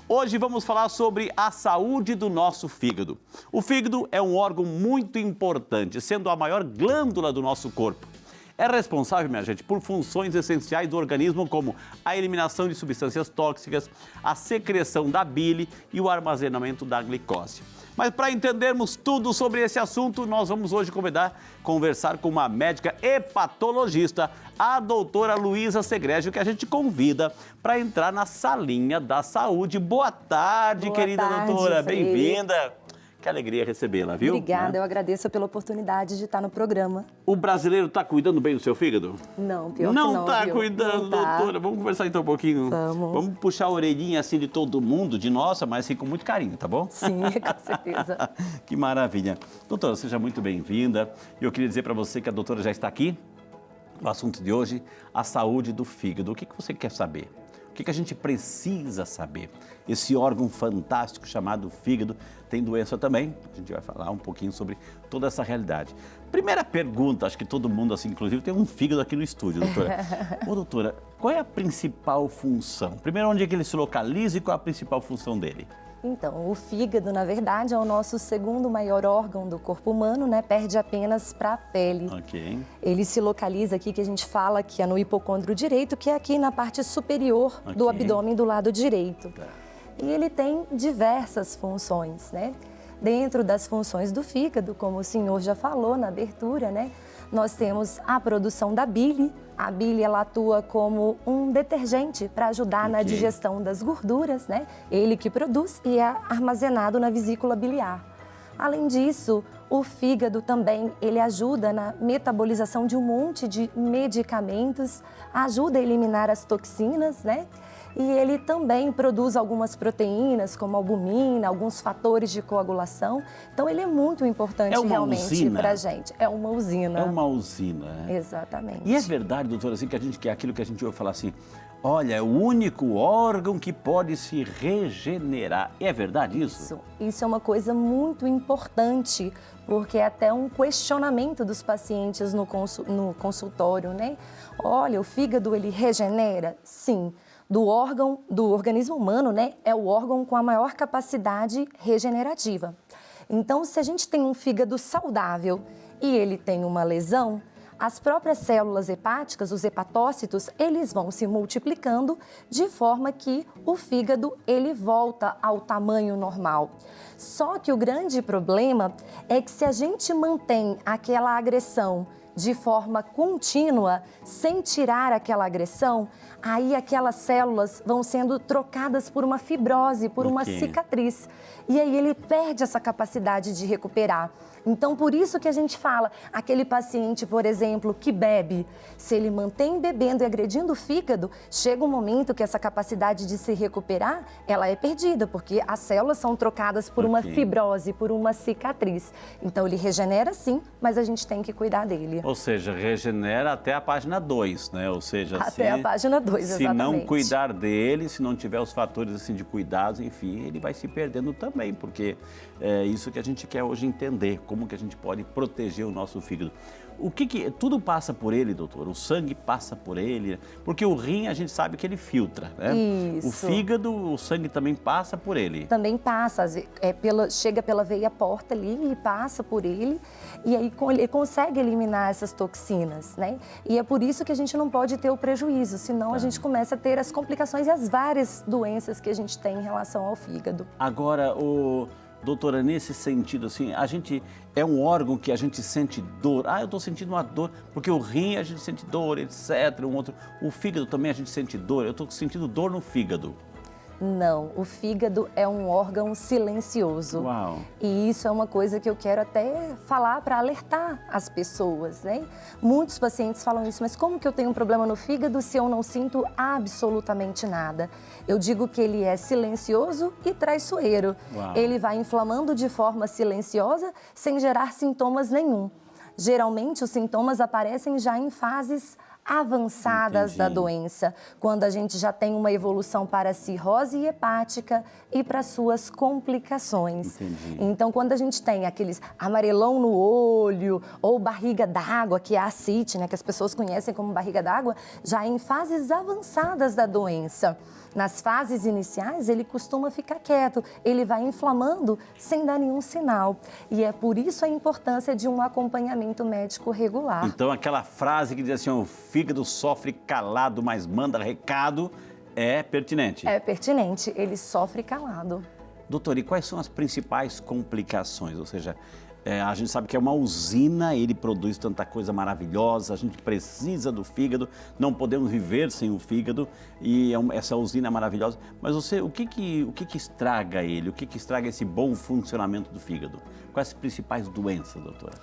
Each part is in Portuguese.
Hoje vamos falar sobre a saúde do nosso fígado. O fígado é um órgão muito importante, sendo a maior glândula do nosso corpo. É responsável, minha gente, por funções essenciais do organismo como a eliminação de substâncias tóxicas, a secreção da bile e o armazenamento da glicose. Mas para entendermos tudo sobre esse assunto, nós vamos hoje conversar com uma médica hepatologista, a doutora Luísa Segrégio, que a gente convida para entrar na salinha da saúde. Boa tarde, querida doutora, bem-vinda. Que alegria recebê-la, viu? Obrigada, eu agradeço pela oportunidade de estar no programa. O brasileiro está cuidando bem do seu fígado? Não, pior que não. Não está cuidando, doutora. Vamos conversar então um pouquinho? Vamos puxar a orelhinha assim de todo mundo, de nossa, mas assim com muito carinho, tá bom? Sim, com certeza. Que maravilha. Doutora, seja muito bem-vinda. Eu queria dizer para você que a doutora já está aqui. O assunto de hoje, a saúde do fígado. O que você quer saber? O que a gente precisa saber? Esse órgão fantástico chamado fígado tem doença também. A gente vai falar um pouquinho sobre toda essa realidade. Primeira pergunta, acho que todo mundo, assim, inclusive, tem um fígado aqui no estúdio, doutora. Ô, doutora, qual é a principal função? Primeiro, onde é que ele se localiza e qual é a principal função dele? Então, o fígado, na verdade, é o nosso segundo maior órgão do corpo humano, né? Perde apenas para a pele. Ok. Ele se localiza aqui, que a gente fala que é no hipocôndrio direito, que é aqui na parte superior do abdômen do lado direito. E ele tem diversas funções, né? Dentro das funções do fígado, como o senhor já falou na abertura, né? Nós temos a produção da bile. A bile, ela atua como um detergente para ajudar na digestão das gorduras, né? Ele que produz e é armazenado na vesícula biliar. Além disso, o fígado também, ele ajuda na metabolização de um monte de medicamentos, ajuda a eliminar as toxinas, né? E ele também produz algumas proteínas, como albumina, alguns fatores de coagulação. Então, ele é muito importante realmente para a gente. É uma usina. É uma usina, né? Exatamente. E é verdade, doutora, assim, que é aquilo que a gente ouve falar assim, olha, é o único órgão que pode se regenerar. É verdade isso? Isso é uma coisa muito importante, porque é até um questionamento dos pacientes no consultório, né? Olha, o fígado, ele regenera? Sim. Do organismo humano, né, é o órgão com a maior capacidade regenerativa. Então, se a gente tem um fígado saudável e ele tem uma lesão, as próprias células hepáticas, os hepatócitos, eles vão se multiplicando de forma que o fígado, ele volta ao tamanho normal. Só que o grande problema é que se a gente mantém aquela agressão de forma contínua, sem tirar aquela agressão, aí aquelas células vão sendo trocadas por uma fibrose, por uma cicatriz. E aí ele perde essa capacidade de recuperar. Então, por isso que a gente fala, aquele paciente, por exemplo, que bebe, se ele mantém bebendo e agredindo o fígado, chega um momento que essa capacidade de se recuperar, ela é perdida, porque as células são trocadas por uma fibrose, por uma cicatriz. Então, ele regenera sim, mas a gente tem que cuidar dele. Ou seja, regenera até a página 2, né? Ou seja, até a página 2, exatamente. Se não cuidar dele, se não tiver os fatores assim, de cuidados, enfim, ele vai se perdendo também, porque é isso que a gente quer hoje entender, como que a gente pode proteger o nosso fígado. Tudo passa por ele, doutor? O sangue passa por ele? Porque o rim a gente sabe que ele filtra, né? Isso. O fígado, o sangue também passa por ele? Também passa, chega pela veia porta ali e passa por ele, e aí ele consegue eliminar essas toxinas, né? E é por isso que a gente não pode ter o prejuízo, senão a gente começa a ter as complicações e as várias doenças que a gente tem em relação ao fígado. Agora, doutora, nesse sentido, assim, a gente é um órgão que a gente sente dor. Eu estou sentindo uma dor, porque o rim a gente sente dor, etc. O fígado também a gente sente dor. Eu estou sentindo dor no fígado. Não, o fígado é um órgão silencioso. Uau. E isso é uma coisa que eu quero até falar para alertar as pessoas, né? Muitos pacientes falam isso, mas como que eu tenho um problema no fígado se eu não sinto absolutamente nada? Eu digo que ele é silencioso e traiçoeiro. Uau. Ele vai inflamando de forma silenciosa sem gerar sintomas nenhum. Geralmente, os sintomas aparecem já em fases avançadas da doença, quando a gente já tem uma evolução para a cirrose hepática e para suas complicações. Então, quando a gente tem aqueles amarelão no olho ou barriga d'água, que é a ascite, né, que as pessoas conhecem como barriga d'água, já em fases avançadas da doença. nas fases iniciais, ele costuma ficar quieto, ele vai inflamando sem dar nenhum sinal. E é por isso a importância de um acompanhamento médico regular. Então, aquela frase que diz assim, o fígado sofre calado, mas manda recado, é pertinente. É pertinente, ele sofre calado. Doutor, e quais são as principais complicações? Ou seja, a gente sabe que é uma usina, ele produz tanta coisa maravilhosa, a gente precisa do fígado, não podemos viver sem o fígado, e essa usina é maravilhosa. Mas o que estraga ele? O que estraga esse bom funcionamento do fígado? Quais as principais doenças, doutora?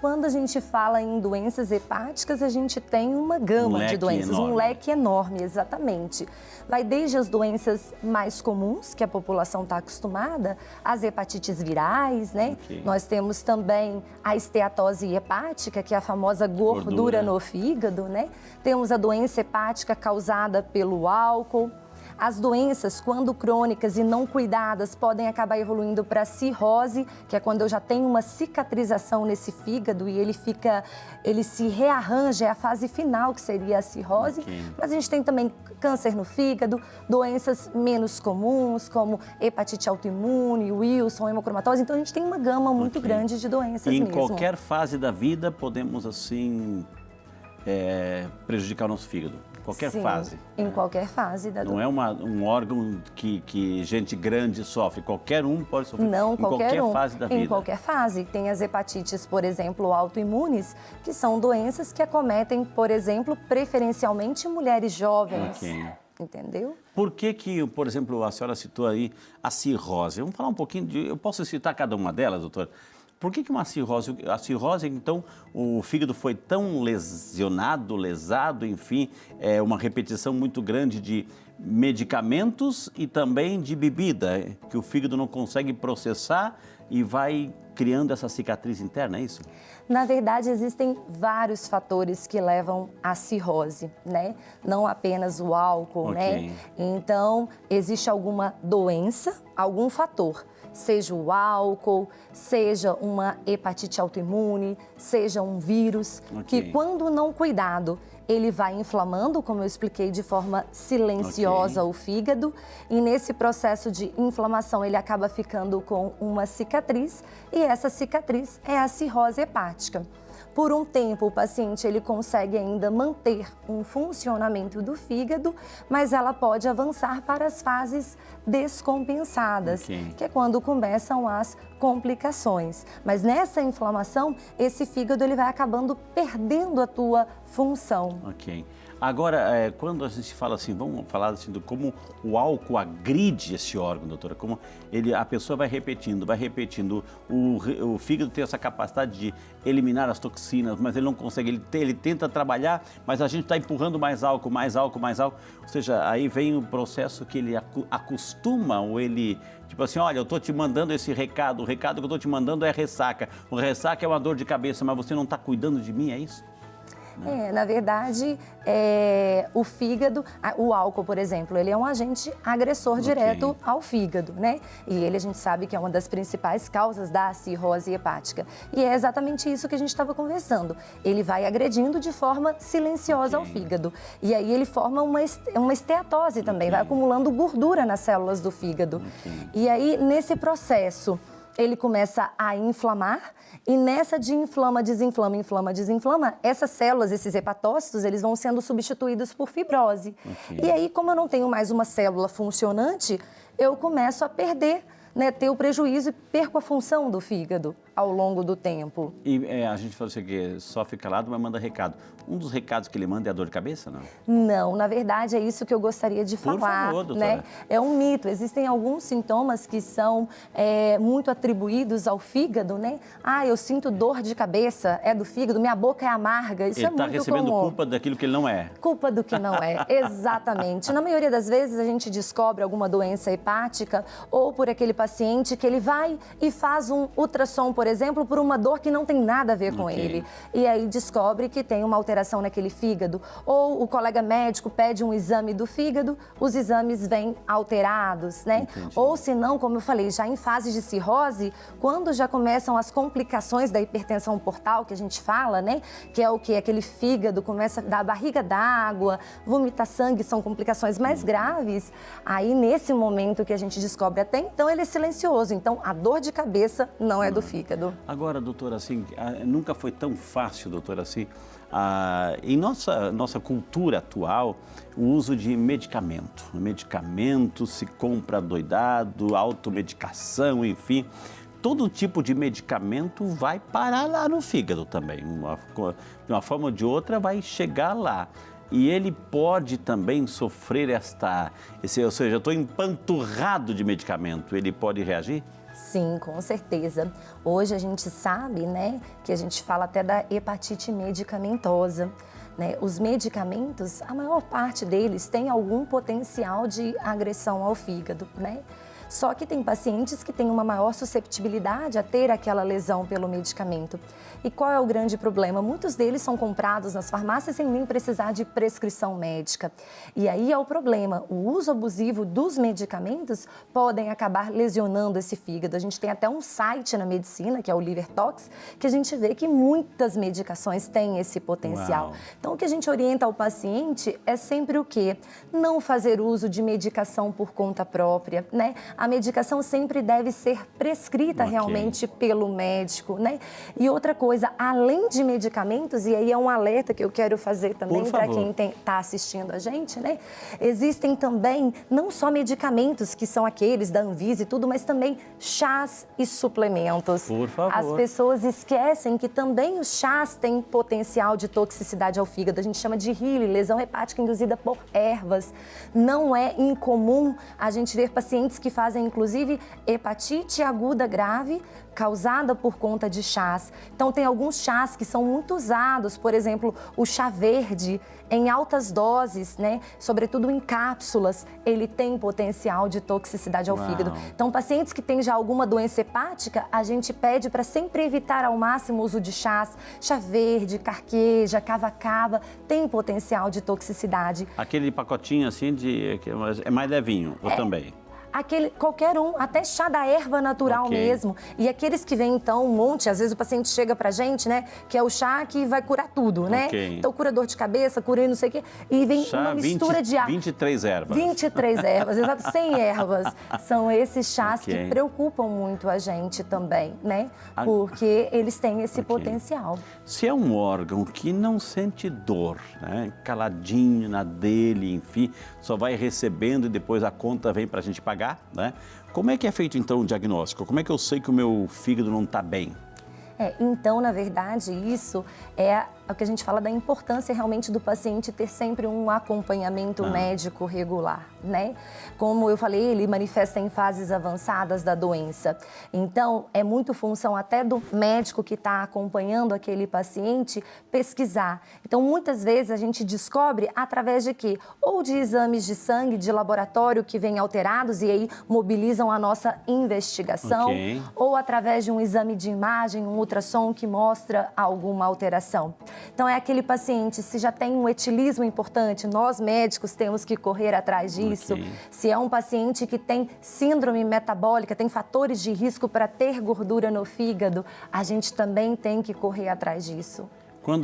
Quando a gente fala em doenças hepáticas, a gente tem uma gama de doenças, um leque enorme, exatamente. Vai desde as doenças mais comuns, que a população está acostumada, as hepatites virais, né? Okay. Nós temos também a esteatose hepática, que é a famosa gordura no fígado, né? Temos a doença hepática causada pelo álcool. As doenças, quando crônicas e não cuidadas, podem acabar evoluindo para cirrose, que é quando eu já tenho uma cicatrização nesse fígado e ele se rearranja, é a fase final que seria a cirrose. Okay. Mas a gente tem também câncer no fígado, doenças menos comuns, como hepatite autoimune, Wilson, hemocromatose. Então a gente tem uma gama muito grande de doenças mesmo. Em qualquer fase da vida podemos, assim, prejudicar o nosso fígado. Qualquer fase. Em qualquer fase da doença. Não é um órgão que gente grande sofre. Qualquer um pode sofrer. Não, em qualquer fase da vida. Em qualquer fase. Tem as hepatites, por exemplo, autoimunes, que são doenças que acometem, por exemplo, preferencialmente mulheres jovens. Okay. Entendeu? Por que, por exemplo, a senhora citou aí a cirrose? Vamos falar um pouquinho eu posso citar cada uma delas, doutora? Por que uma cirrose? A cirrose, então, o fígado foi tão lesado, enfim, é uma repetição muito grande de medicamentos e também de bebida, que o fígado não consegue processar e vai criando essa cicatriz interna, é isso? Na verdade, existem vários fatores que levam à cirrose, né? Não apenas o álcool, né? Então, existe alguma doença, algum fator, seja o álcool, seja uma hepatite autoimune, seja um vírus, que quando não cuidado, ele vai inflamando, como eu expliquei, de forma silenciosa o fígado, e nesse processo de inflamação ele acaba ficando com uma cicatriz, e essa cicatriz é a cirrose hepática. Por um tempo, o paciente ele consegue ainda manter um funcionamento do fígado, mas ela pode avançar para as fases descompensadas, que é quando começam as complicações. Mas nessa inflamação, esse fígado ele vai acabando perdendo a tua função. Ok. Agora, quando a gente fala assim, vamos falar assim, de como o álcool agride esse órgão, doutora, como a pessoa vai repetindo, o fígado tem essa capacidade de eliminar as toxinas, mas ele não consegue, ele tenta trabalhar, mas a gente está empurrando mais álcool, ou seja, aí vem o processo que ele acostuma, ou ele, tipo assim, olha, eu estou te mandando esse recado, o recado que eu estou te mandando é ressaca, o ressaca é uma dor de cabeça, mas você não está cuidando de mim, é isso? Na verdade, o fígado, o álcool, por exemplo, ele é um agente agressor direto ao fígado, né? E ele a gente sabe que é uma das principais causas da cirrose hepática. E é exatamente isso que a gente estava conversando. Ele vai agredindo de forma silenciosa ao fígado. E aí ele forma uma esteatose também, vai acumulando gordura nas células do fígado. E aí, nesse processo, ele começa a inflamar e nessa de inflama, desinflama, essas células, esses hepatócitos, eles vão sendo substituídos por fibrose. E aí, como eu não tenho mais uma célula funcionante, eu começo a perder, né, ter o prejuízo e perco a função do fígado ao longo do tempo. E a gente falou assim que sofre calado, mas manda recado. Um dos recados que ele manda é a dor de cabeça, não? Não, na verdade é isso que eu gostaria de falar. Por favor, doutora. Né? É um mito. Existem alguns sintomas que são muito atribuídos ao fígado, né? Ah, eu sinto dor de cabeça, é do fígado, minha boca é amarga. Isso é muito comum. Ele está recebendo culpa daquilo que ele não é. Culpa do que não é, exatamente. Na maioria das vezes a gente descobre alguma doença hepática ou por aquele paciente que ele vai e faz um ultrassom, por exemplo, por uma dor que não tem nada a ver com ele. E aí descobre que tem uma alteração naquele fígado. Ou o colega médico pede um exame do fígado, os exames vêm alterados, né? Ou se não, como eu falei, já em fase de cirrose, quando já começam as complicações da hipertensão portal, que a gente fala, né? Que é o que? Aquele fígado começa a dar barriga d'água, vomitar sangue, são complicações mais graves. Aí, nesse momento que a gente descobre, até então ele é silencioso. Então, a dor de cabeça não é do fígado. Agora, doutora, assim, nunca foi tão fácil, doutora, assim, em nossa cultura atual, o uso de medicamento. Medicamento se compra doidado, automedicação, enfim. Todo tipo de medicamento vai parar lá no fígado também. De uma forma ou de outra vai chegar lá. E ele pode também sofrer ou seja, eu estou empanturrado de medicamento, ele pode reagir? Sim, com certeza. Hoje a gente sabe, né, que a gente fala até da hepatite medicamentosa. Né? Os medicamentos, a maior parte deles tem algum potencial de agressão ao fígado, né? Só que tem pacientes que têm uma maior susceptibilidade a ter aquela lesão pelo medicamento. E qual é o grande problema? Muitos deles são comprados nas farmácias sem nem precisar de prescrição médica. E aí é o problema. O uso abusivo dos medicamentos podem acabar lesionando esse fígado. A gente tem até um site na medicina, que é o LiverTox, que a gente vê que muitas medicações têm esse potencial. Uau. Então, o que a gente orienta ao paciente é sempre o quê? Não fazer uso de medicação por conta própria, né? A medicação sempre deve ser prescrita realmente pelo médico, né? E outra coisa, além de medicamentos, e aí é um alerta que eu quero fazer também para quem está assistindo a gente, né? Existem também não só medicamentos, que são aqueles da Anvisa e tudo, mas também chás e suplementos. Por favor. As pessoas esquecem que também os chás têm potencial de toxicidade ao fígado. A gente chama de HILI, lesão hepática induzida por ervas. Não é incomum a gente ver pacientes que fazem, inclusive, hepatite aguda grave causada por conta de chás. Então, tem alguns chás que são muito usados, por exemplo, o chá verde, em altas doses, né? Sobretudo em cápsulas, ele tem potencial de toxicidade ao fígado. Então, pacientes que têm já alguma doença hepática, a gente pede para sempre evitar ao máximo o uso de chás. Chá verde, carqueja, cava-cava, tem potencial de toxicidade. Aquele pacotinho assim, é mais levinho, ou também? Qualquer um, até chá da erva natural mesmo. E aqueles que vêm, então, um monte, às vezes o paciente chega pra gente, né? Que é o chá que vai curar tudo, né? Então, cura dor de cabeça, cura não sei o quê. E vem uma mistura de 23 ervas. 23 ervas, exato, 100 ervas. São esses chás que preocupam muito a gente também, né? Porque eles têm esse potencial. Se é um órgão que não sente dor, né? Caladinho na dele, enfim, só vai recebendo e depois a conta vem pra gente pagar, né? Como é que é feito então o diagnóstico? Como é que eu sei que o meu fígado não está bem? Então, na verdade, isso é o que a gente fala da importância realmente do paciente ter sempre um acompanhamento médico regular, né? Como eu falei, ele manifesta em fases avançadas da doença. Então, é muito função até do médico que está acompanhando aquele paciente pesquisar. Então, muitas vezes a gente descobre através de quê? Ou de exames de sangue, de laboratório que vêm alterados e aí mobilizam a nossa investigação, ou através de um exame de imagem, um ultrassom que mostra alguma alteração. Então, é aquele paciente, se já tem um etilismo importante, nós médicos temos que correr atrás disso. Se é um paciente que tem síndrome metabólica, tem fatores de risco para ter gordura no fígado, a gente também tem que correr atrás disso.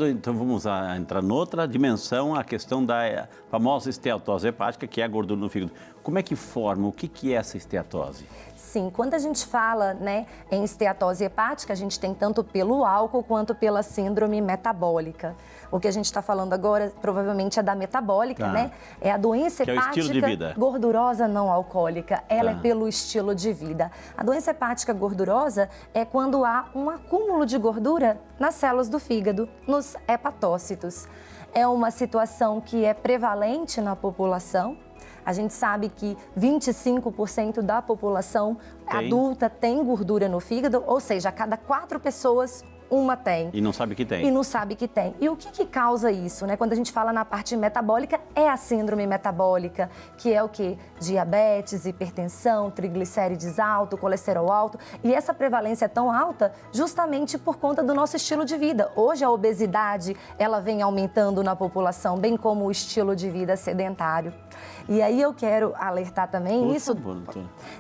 Então vamos entrar noutra dimensão, a questão da famosa esteatose hepática, que é a gordura no fígado. Como é que forma? O que é essa esteatose? Sim, quando a gente fala, né, em esteatose hepática, a gente tem tanto pelo álcool quanto pela síndrome metabólica. O que a gente está falando agora provavelmente é da metabólica, né? É a doença hepática gordurosa não alcoólica. Ela é pelo estilo de vida. A doença hepática gordurosa é quando há um acúmulo de gordura nas células do fígado, nos hepatócitos. É uma situação que é prevalente na população. A gente sabe que 25% da população adulta tem gordura no fígado, ou seja, a cada 4 pessoas, uma tem. E não sabe que tem. E não sabe que tem. E o que causa isso, né? Quando a gente fala na parte metabólica, é a síndrome metabólica, que é o quê? Diabetes, hipertensão, triglicérides alto, colesterol alto. E essa prevalência é tão alta justamente por conta do nosso estilo de vida. Hoje a obesidade, ela vem aumentando na população, bem como o estilo de vida sedentário. E aí eu quero alertar também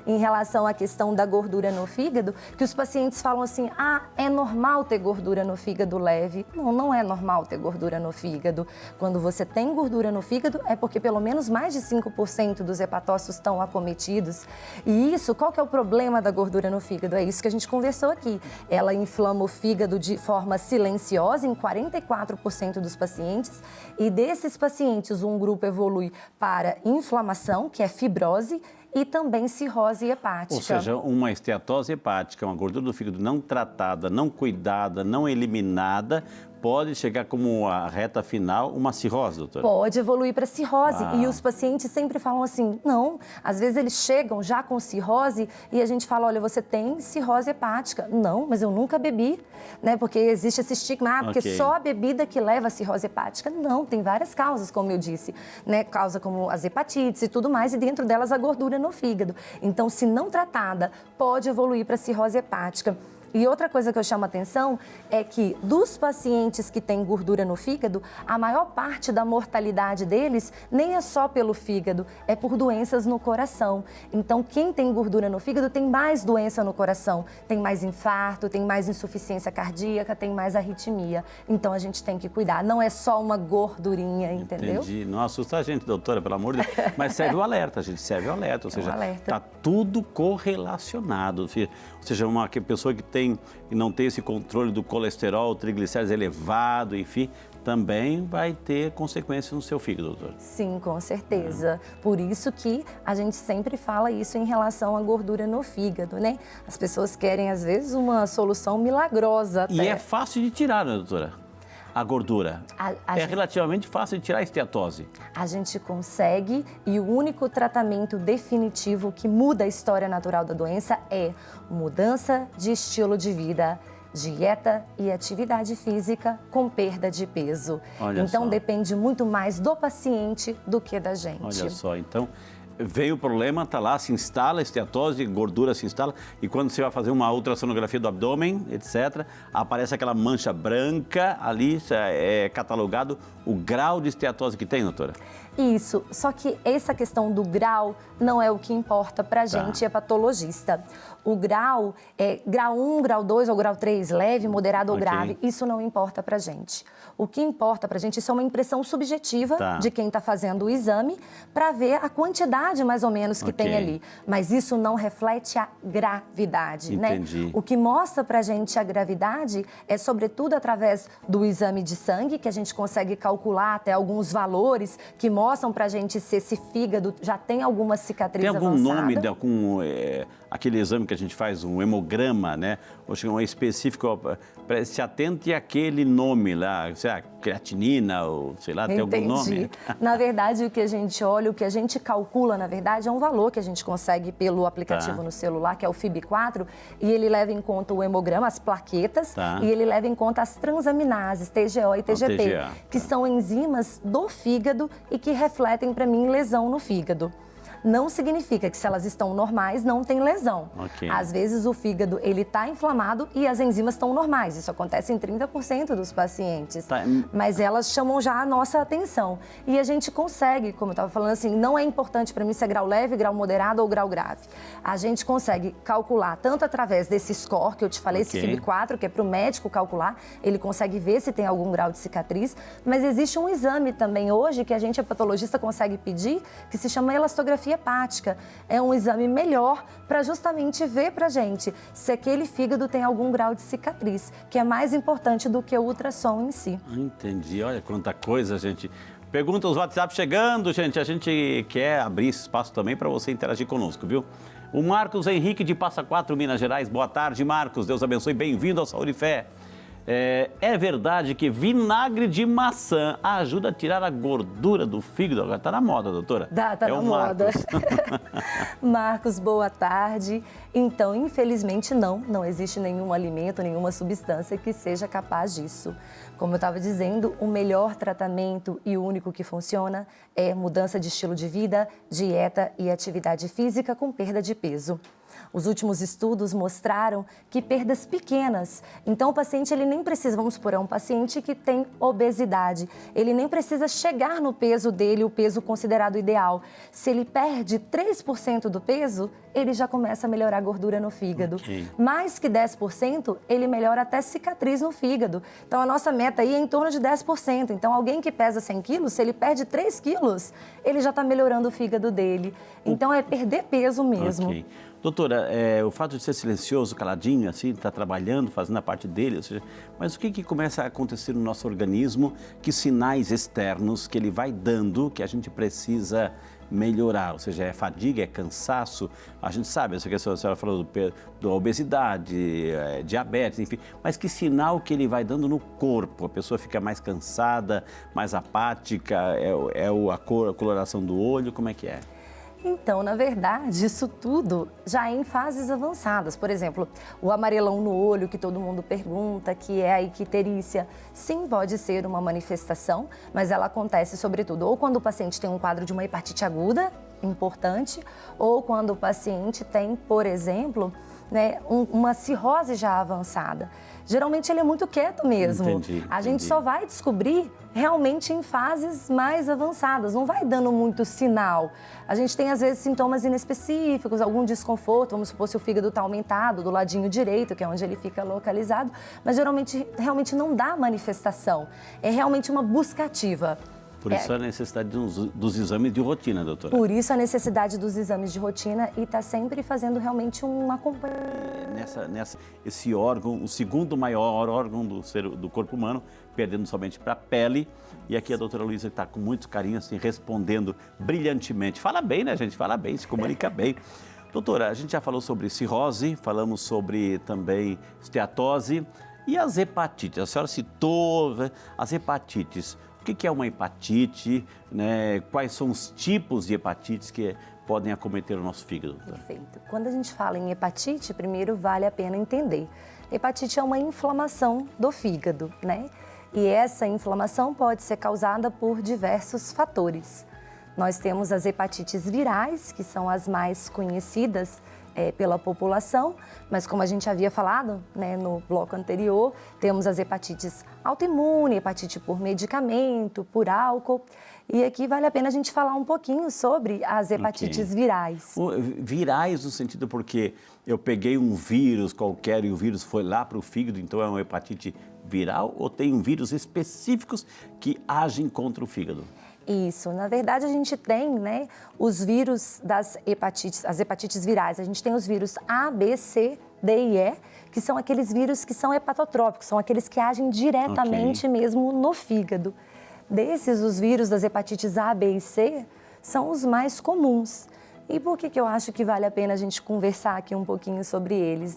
em relação à questão da gordura no fígado, que os pacientes falam assim, é normal ter gordura no fígado leve. Não, não é normal ter gordura no fígado. Quando você tem gordura no fígado, é porque pelo menos mais de 5% dos hepatócitos estão acometidos. E isso, qual que é o problema da gordura no fígado? É isso que a gente conversou aqui. Ela inflama o fígado de forma silenciosa em 44% dos pacientes. E desses pacientes, um grupo evolui para inflamação, que é fibrose, e também cirrose hepática. Ou seja, uma esteatose hepática, uma gordura do fígado não tratada, não cuidada, não eliminada, pode chegar como a reta final uma cirrose, doutora? Pode evoluir para cirrose. E os pacientes sempre falam assim, não, às vezes eles chegam já com cirrose e a gente fala, olha, você tem cirrose hepática. Não, mas eu nunca bebi, né? Porque existe esse estigma, porque só a bebida que leva a cirrose hepática. Não, tem várias causas, como eu disse, né? Causa como as hepatites e tudo mais, e dentro delas a gordura no fígado. Então, se não tratada, pode evoluir para cirrose hepática. E outra coisa que eu chamo a atenção é que dos pacientes que têm gordura no fígado, a maior parte da mortalidade deles nem é só pelo fígado, é por doenças no coração. Então, quem tem gordura no fígado tem mais doença no coração, tem mais infarto, tem mais insuficiência cardíaca, tem mais arritmia. Então, a gente tem que cuidar. Não é só uma gordurinha, entendeu? Entendi. Não assusta a gente, doutora, pelo amor de Deus. Mas serve o alerta, gente, serve o alerta. Ou seja, está tudo correlacionado. Ou seja, uma pessoa que não tem esse controle do colesterol, triglicérides elevado, enfim, também vai ter consequências no seu fígado, doutor. Sim, com certeza. Por isso que a gente sempre fala isso em relação à gordura no fígado, né? As pessoas querem, às vezes, uma solução milagrosa até. E é fácil de tirar, né, doutora? A gordura. Relativamente fácil de tirar a esteatose. A gente consegue, e o único tratamento definitivo que muda a história natural da doença é mudança de estilo de vida, dieta e atividade física com perda de peso. Então depende muito mais do paciente do que da gente. Olha só, então veio o problema, está lá, se instala a esteatose, gordura se instala, e quando você vai fazer uma ultrassonografia do abdômen, etc., aparece aquela mancha branca, ali é catalogado o grau de esteatose que tem, doutora? Isso, só que essa questão do grau não é o que importa pra gente, patologista. O grau é grau 1, grau 2 ou grau 3, leve, moderado ou grave, isso não importa pra gente. O que importa pra gente, isso é uma impressão subjetiva de quem tá fazendo o exame para ver a quantidade mais ou menos que tem ali. Mas isso não reflete a gravidade, né? Entendi. O que mostra pra gente a gravidade é sobretudo através do exame de sangue, que a gente consegue calcular até alguns valores que mostram pra gente se esse fígado já tem alguma cicatriz avançada. Tem algum nome de algum, aquele exame que a gente faz, um hemograma, né? Ou um específico, se atente àquele nome lá, sei lá, creatinina ou sei lá, tem algum nome? Na verdade, o que a gente olha, o que a gente calcula, na verdade, é um valor que a gente consegue pelo aplicativo no celular, que é o FIB4, e ele leva em conta o hemograma, as plaquetas, e ele leva em conta as transaminases, TGO e TGP, que são enzimas do fígado e que refletem para mim lesão no fígado. Não significa que se elas estão normais, não tem lesão. Às vezes o fígado ele está inflamado e as enzimas estão normais. Isso acontece em 30% dos pacientes. Mas elas chamam já a nossa atenção. E a gente consegue, como eu estava falando assim, não é importante para mim se é grau leve, grau moderado ou grau grave. A gente consegue calcular tanto através desse score que eu te falei, esse FIB4, que é para o médico calcular, ele consegue ver se tem algum grau de cicatriz, mas existe um exame também hoje que a gente, a patologista, consegue pedir, que se chama elastografia hepática. É um exame melhor para justamente ver para a gente se aquele fígado tem algum grau de cicatriz, que é mais importante do que o ultrassom em si. Entendi. Olha quanta coisa, gente. Perguntas, WhatsApp chegando, gente. A gente quer abrir espaço também para você interagir conosco, viu? O Marcos Henrique de Passa Quatro, Minas Gerais. Boa tarde, Marcos. Deus abençoe. Bem-vindo ao Saúde e Fé. É verdade que vinagre de maçã ajuda a tirar a gordura do fígado? Agora tá na moda, doutora. Tá na moda. Marcos. Marcos, boa tarde. Então, infelizmente, não existe nenhum alimento, nenhuma substância que seja capaz disso. Como eu estava dizendo, o melhor tratamento e o único que funciona é mudança de estilo de vida, dieta e atividade física com perda de peso. Os últimos estudos mostraram que perdas pequenas, então o paciente ele nem precisa, vamos supor, é um paciente que tem obesidade, ele nem precisa chegar no peso dele, o peso considerado ideal. Se ele perde 3% do peso, ele já começa a melhorar a gordura no fígado. Okay. Mais que 10%, ele melhora até cicatriz no fígado. Então a nossa meta aí é em torno de 10%. Então alguém que pesa 100 quilos, se ele perde 3 quilos, ele já está melhorando o fígado dele. Então é perder peso mesmo. Okay. Doutora, o fato de ser silencioso, caladinho, assim, está trabalhando, fazendo a parte dele, ou seja, mas o que começa a acontecer no nosso organismo? Que sinais externos que ele vai dando que a gente precisa melhorar? Ou seja, é fadiga, é cansaço? A gente sabe, essa questão, a senhora falou da obesidade, diabetes, enfim, mas que sinal que ele vai dando no corpo? A pessoa fica mais cansada, mais apática, a coloração do olho, como é que é? Então, na verdade, isso tudo já é em fases avançadas. Por exemplo, o amarelão no olho, que todo mundo pergunta, que é a icterícia, sim, pode ser uma manifestação, mas ela acontece sobretudo ou quando o paciente tem um quadro de uma hepatite aguda, importante, ou quando o paciente tem, por exemplo, uma cirrose já avançada. Geralmente ele é muito quieto mesmo. Entendi. A gente só vai descobrir realmente em fases mais avançadas, não vai dando muito sinal. A gente tem às vezes sintomas inespecíficos, algum desconforto, vamos supor se o fígado está aumentado do ladinho direito, que é onde ele fica localizado, mas geralmente realmente não dá manifestação. É realmente uma busca ativa. Por isso a necessidade dos exames de rotina, doutora. Por isso a necessidade dos exames de rotina e está sempre fazendo realmente um acompanhamento. Esse órgão, o segundo maior órgão do corpo humano, perdendo somente para a pele. E aqui a doutora Luísa está com muito carinho, assim, respondendo brilhantemente. Fala bem, né, gente? Fala bem, se comunica bem. Doutora, a gente já falou sobre cirrose, falamos sobre também esteatose e as hepatites. A senhora citou as hepatites. O que é uma hepatite, né? Quais são os tipos de hepatites que podem acometer o nosso fígado? Perfeito. Quando a gente fala em hepatite, primeiro vale a pena entender. Hepatite é uma inflamação do fígado, né? E essa inflamação pode ser causada por diversos fatores. Nós temos as hepatites virais, que são as mais conhecidas pela população, mas como a gente havia falado no bloco anterior, temos as hepatites autoimune, hepatite por medicamento, por álcool, e aqui vale a pena a gente falar um pouquinho sobre as hepatites virais. Virais no sentido porque eu peguei um vírus qualquer e o vírus foi lá para o fígado, então é uma hepatite viral ou tem vírus específicos que agem contra o fígado? Isso, na verdade a gente tem os vírus das hepatites, as hepatites virais, a gente tem os vírus A, B, C, D e E, que são aqueles vírus que são hepatotrópicos, são aqueles que agem diretamente mesmo no fígado. Desses, os vírus das hepatites A, B e C são os mais comuns. E por que eu acho que vale a pena a gente conversar aqui um pouquinho sobre eles,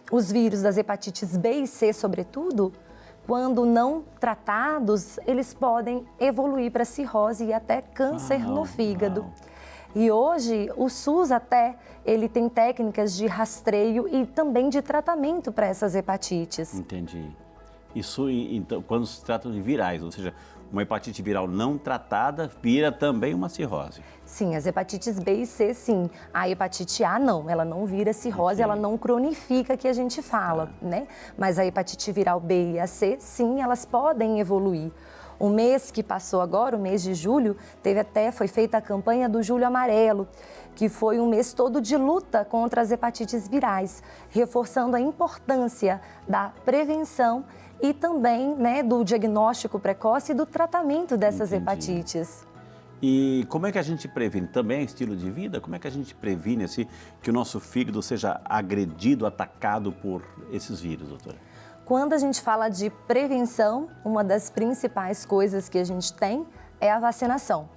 Os vírus das hepatites B e C, sobretudo, quando não tratados, eles podem evoluir para cirrose e até câncer no fígado. E hoje, o SUS ele tem técnicas de rastreio e também de tratamento para essas hepatites. Entendi. Isso, então, quando se trata de virais, ou seja, uma hepatite viral não tratada vira também uma cirrose. Sim, as hepatites B e C, sim. A hepatite A, não, ela não vira cirrose, ela não cronifica, que a gente fala, Mas a hepatite viral B e a C, sim, elas podem evoluir. O mês que passou agora, o mês de julho, foi feita a campanha do Julho Amarelo, que foi um mês todo de luta contra as hepatites virais, reforçando a importância da prevenção e também do diagnóstico precoce e do tratamento dessas hepatites. E como é que a gente previne? Também é estilo de vida? Como é que a gente previne que o nosso fígado seja agredido, atacado por esses vírus, doutora? Quando a gente fala de prevenção, uma das principais coisas que a gente tem é a vacinação,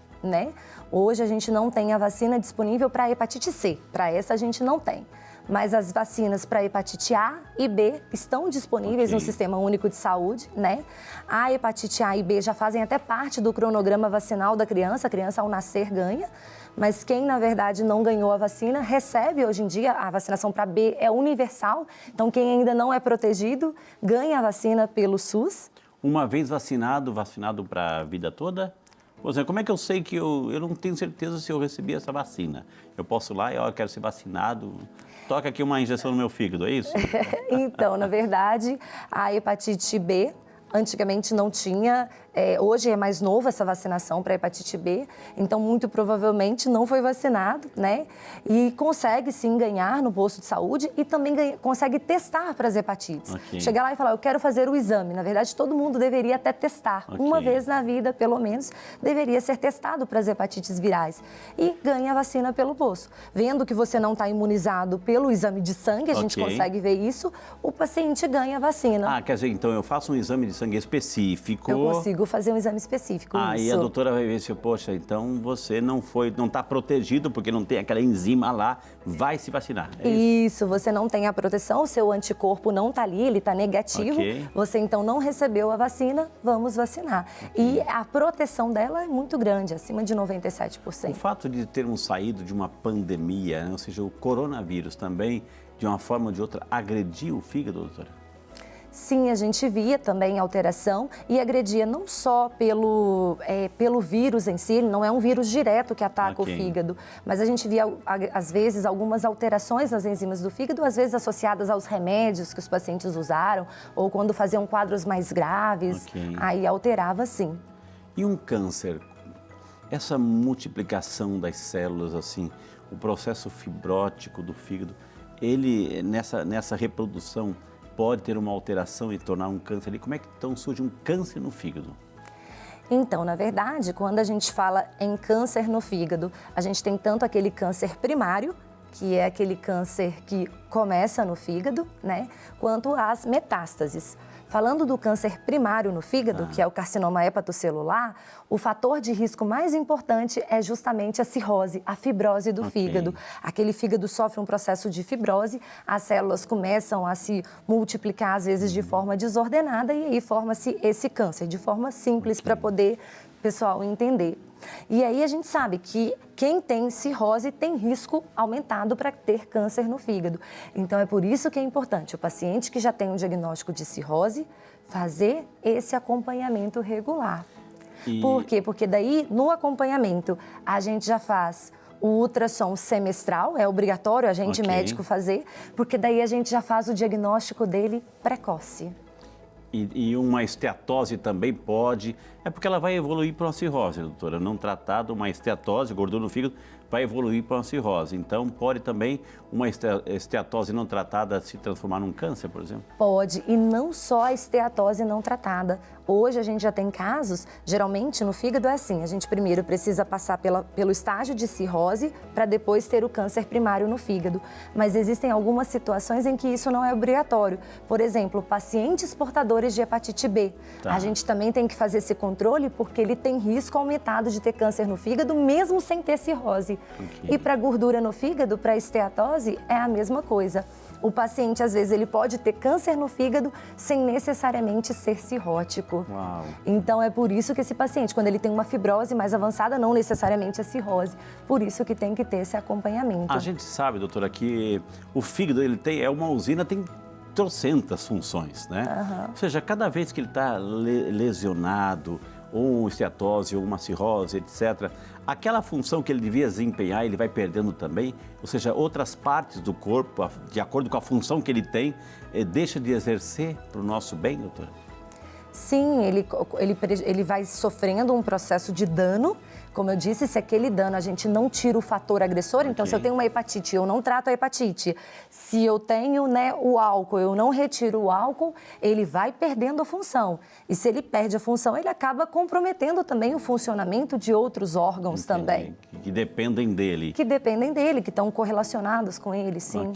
Hoje a gente não tem a vacina disponível para a hepatite C, para essa a gente não tem. mas as vacinas para hepatite A e B estão disponíveis no Sistema Único de Saúde, né? A hepatite A e B já fazem até parte do cronograma vacinal da criança, a criança ao nascer ganha, mas quem, na verdade, não ganhou a vacina, recebe hoje em dia, a vacinação para B é universal, então quem ainda não é protegido, ganha a vacina pelo SUS. Uma vez vacinado para a vida toda? Por exemplo, como é que eu sei que eu não tenho certeza se eu recebi essa vacina? Eu posso ir lá e eu quero ser vacinado, toca aqui uma injeção no meu fígado, é isso? Então, na verdade, a hepatite B antigamente não tinha, hoje é mais novo essa vacinação para hepatite B, então muito provavelmente não foi vacinado, né? E consegue sim ganhar no posto de saúde e também consegue testar para as hepatites. Chegar lá e falar, eu quero fazer o exame. Na verdade, todo mundo deveria até testar. Uma vez na vida, pelo menos, deveria ser testado para as hepatites virais. E ganha a vacina pelo posto. Vendo que você não está imunizado pelo exame de sangue, a gente consegue ver isso, o paciente ganha a vacina. Ah, quer dizer, então eu faço um exame de sangue específico. Eu consigo fazer um exame específico. Aí a doutora vai ver se, poxa, então você não está protegido porque não tem aquela enzima lá, vai se vacinar. Isso, você não tem a proteção, o seu anticorpo não está ali, ele está negativo. Você então não recebeu a vacina, vamos vacinar. E a proteção dela é muito grande, acima de 97%. O fato de termos saído de uma pandemia, né, ou seja, o coronavírus também, de uma forma ou de outra, agrediu o fígado, doutora? Sim, a gente via também alteração e agredia não só pelo vírus em si, ele não é um vírus direto que ataca o fígado, mas a gente via, às vezes, algumas alterações nas enzimas do fígado, às vezes associadas aos remédios que os pacientes usaram ou quando faziam quadros mais graves, aí alterava sim. E um câncer, essa multiplicação das células, assim, o processo fibrótico do fígado, ele, nessa reprodução, pode ter uma alteração e tornar um câncer ali. Como é que então surge um câncer no fígado? Então, na verdade, quando a gente fala em câncer no fígado, a gente tem tanto aquele câncer primário, que é aquele câncer que começa no fígado, né, quanto as metástases. Falando do câncer primário no fígado, que é o carcinoma hepatocelular, o fator de risco mais importante é justamente a cirrose, a fibrose do fígado. Aquele fígado sofre um processo de fibrose, as células começam a se multiplicar, às vezes de forma desordenada, e aí forma-se esse câncer, de forma simples para poder o pessoal entender. E aí a gente sabe que quem tem cirrose tem risco aumentado para ter câncer no fígado. Então é por isso que é importante o paciente que já tem um diagnóstico de cirrose fazer esse acompanhamento regular. Por quê? Porque daí no acompanhamento a gente já faz o ultrassom semestral, é obrigatório a gente médico fazer, porque daí a gente já faz o diagnóstico dele precoce. E uma esteatose também pode, é porque ela vai evoluir para uma cirrose, doutora. Não tratada, uma esteatose, gordura no fígado, vai evoluir para uma cirrose. Então, pode também uma esteatose não tratada se transformar num câncer, por exemplo? Pode, e não só a esteatose não tratada. Hoje a gente já tem casos, geralmente no fígado é assim, a gente primeiro precisa passar pelo estágio de cirrose para depois ter o câncer primário no fígado. Mas existem algumas situações em que isso não é obrigatório. Por exemplo, pacientes portadores de hepatite B. A gente também tem que fazer esse controle porque ele tem risco aumentado de ter câncer no fígado mesmo sem ter cirrose. E para gordura no fígado, para esteatose, é a mesma coisa. O paciente, às vezes, ele pode ter câncer no fígado sem necessariamente ser cirrótico. Então, é por isso que esse paciente, quando ele tem uma fibrose mais avançada, não necessariamente é cirrose. Por isso que tem que ter esse acompanhamento. A gente sabe, doutora, que o fígado é uma usina, tem trocentas funções, né? Ou seja, cada vez que ele está lesionado, ou esteatose, ou uma cirrose, etc., aquela função que ele devia desempenhar, ele vai perdendo também, ou seja, outras partes do corpo, de acordo com a função que ele tem, deixa de exercer para o nosso bem, doutora? Sim, ele vai sofrendo um processo de dano. Como eu disse, se aquele dano a gente não tira o fator agressor, então se eu tenho uma hepatite, eu não trato a hepatite. Se eu tenho o álcool, eu não retiro o álcool, ele vai perdendo a função. E se ele perde a função, ele acaba comprometendo também o funcionamento de outros órgãos também. Que dependem dele. Que dependem dele, que estão correlacionados com ele, sim.